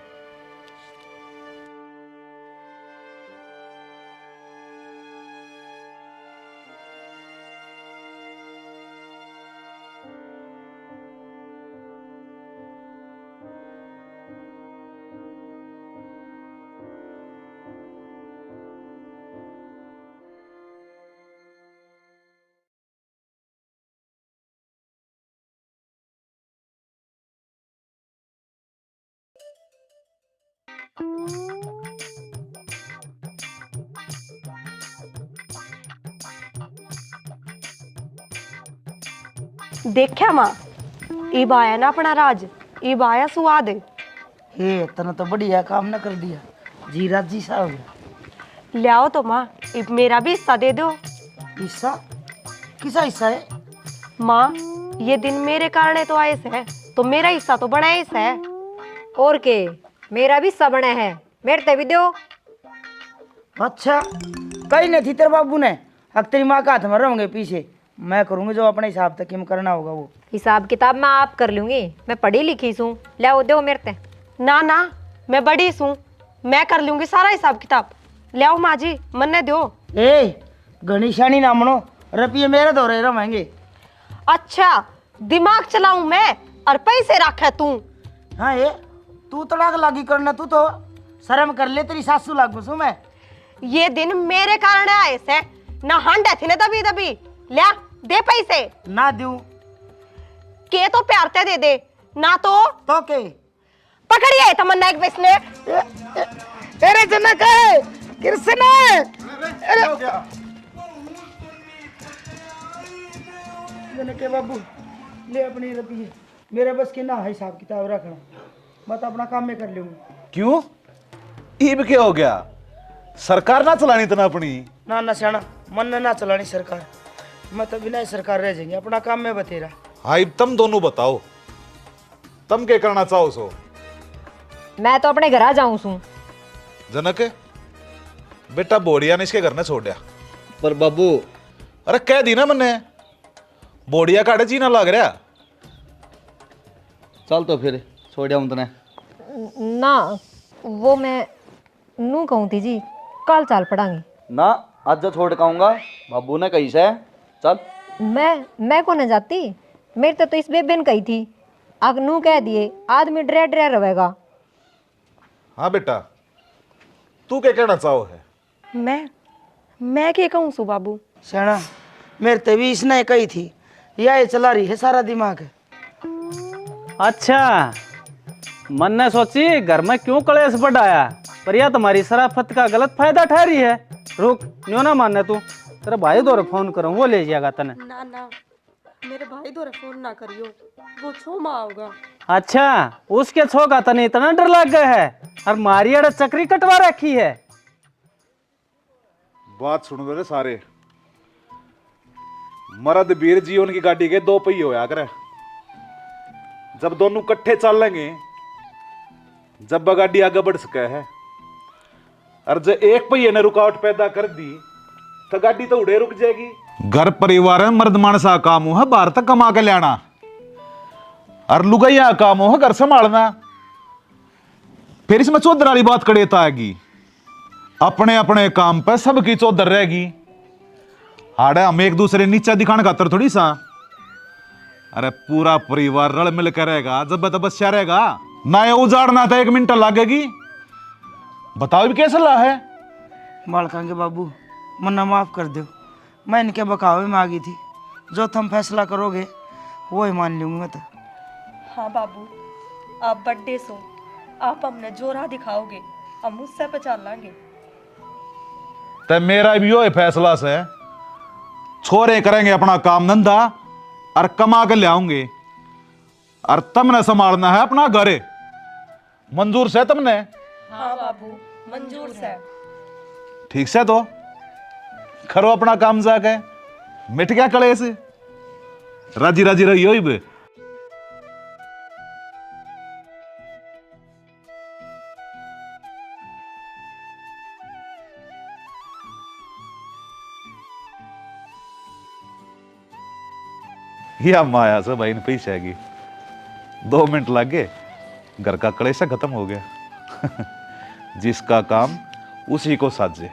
देखा माँ, इब आया ना अपना राज, इब आया स्वाद। हे तना तो बढ़िया काम ना कर दिया, जी राजी सा हो गया। ले आओ तो माँ, इब मेरा भी हिस्सा दे दो। हिस्सा? किसा हिस्सा है? माँ ये दिन मेरे कारण तो आए से, तो मेरा हिस्सा तो बना ही से। और के मेरा भी हिस्सा बना है, मेरे ते भी दो। अच्छा कहीं नहीं थी तेरे बाबू ने, अब तेरी माँ का हाथ में रहोगे पीछे, मैं करूँगी जो अपने हिसाब तक किम करना होगा वो। हिसाब किताब मैं आप कर लूंगी, मैं पढ़ी लिखी हूँ। ले दो मेरे ते। ना ना, मैं बड़ी हूँ, मैं कर लूंगी सारा हिसाब किताब। ले आओ माँ जी, मन्ने दो। ए गणेशानी ना मनो, रुपये मेरे दो रहे रहेंगे। अच्छा, दिमाग चलाऊं मैं और पैसे रखे तू। हाँ ये तू तो लाग लागी करना, तू तो शर्म कर ले, तेरी सासू लाग घुसू मैं। ये दिन मेरे कारण आए से ना, हंडे थे ने दबी दबी। ले दे पैसे। ना दूं के तो प्यार ते दे दे, ना तो के पकड़िए तमन्ना एक बिस्ले। अरे जनक कृष्ण, जनक के बाबू ले अपने रुपये, मेरे बस के ना है हिसाब किताब रखना, मैं तो अपना काम में कर लूंगी। क्यों इब क्या हो गया? सरकार ना चलानी तना अपनी? ना ना सियाना, मन ना चलानी सरकार, मैं तो बिना ही सरकार रह जाएंगे, अपना काम में बतेरा। हाँ इब तुम दोनों बताओ, तुम क्या करना चाहो सो? मैं तो अपने घर आ जाऊं सू। जनक बेटा बोड़िया ने इसके घर ने छोड़ दिया। पर बाबू अरे कह दी ना मैंने, बोड़िया काटे जीना लग रहा। चल तो फिर छोड़ हूँ तने। ना वो मैं नू कहूँ थी जी, कल चाल पड़ांगी। ना आज जो छोड़ कहूँगा, बाबू ने कही से। चल मैं को न जाती, मेरे तो इस बेबे ने कही थी। अब नू कह दिए आदमी डरे डरे रहेगा। हाँ बेटा तू क्या कहना चाहो है? मैं क्या कहूँ सु बाबू? सियाना मेरे ते भी इसने कही थी, यह चला रही है सारा दिमाग। अच्छा, मन ने सोची घर में क्यों कलेश बढ़ाया, पर यह तुम्हारी शराफत का गलत फायदा ठहरी है। रुक, न्यो ना मानने तू, तेरा भाई दौरे फोन करूँ, वो ले जाएगा तने। ना ना, मेरे भाई दौरे फोन ना करियो, वो छोमा आओगा। अच्छा, उसके छो का तने इतना डर लग गया है, और मारी अड़ चक्री कटवा रखी है। बात सुन दो रे सारे, मर्द वीर जीवन की गाड़ी के दो पहिए होया करे। जब दोनों इकट्ठे चल लेंगे, जब वह गाड़ी आगे बढ़ सके है, और जब एक पहिए ने रुकावट पैदा कर दी तो गाड़ी तो उड़े रुक जाएगी। घर परिवार में मर्द मानस का काम है बाहर तक कमा के लाना, और लुगाइया का काम है घर संभालना। फिर इसमें चौधर वाली बात कड़ेता आएगी, अपने अपने काम पर सबकी चौधर रहेगी। हाड़े हम एक दूसरे नीचा दिखाने खातर थोड़ी सा, अरे पूरा परिवार रल मिल कर रहेगा, जब तपस्या रहेगा ना। ये उजाड़ना था 1 मिनट लगेगी। बताओ भी कैसा ला है? मालकान के बाबू मन्ना माफ कर दो, मैं इनके बकावे में आ गई थी, जो तुम फैसला करोगे वो ही मान लूंगी मैं तो। हाँ बाबू, आप बड्डे सो, आप हमने जोरा दिखाओगे, हम उससे पहचान लांगे। तो मेरा भी यो फैसला से, छोरे करेंगे अपना काम धंधा और कमा के ले आऊंगे, और तुमने संभालना है अपना घर। मंजूर से तुमने? हाँ बाबू, मंजूर से। ठीक से तो करो अपना काम जाके, मिट गया कलेश, राजी राजी रही हो भी। या माया से भाई ने पैसे आएगी, 2 मिनट लग गए, घर का कलेश खत्म हो गया। जिसका काम उसी को साजे।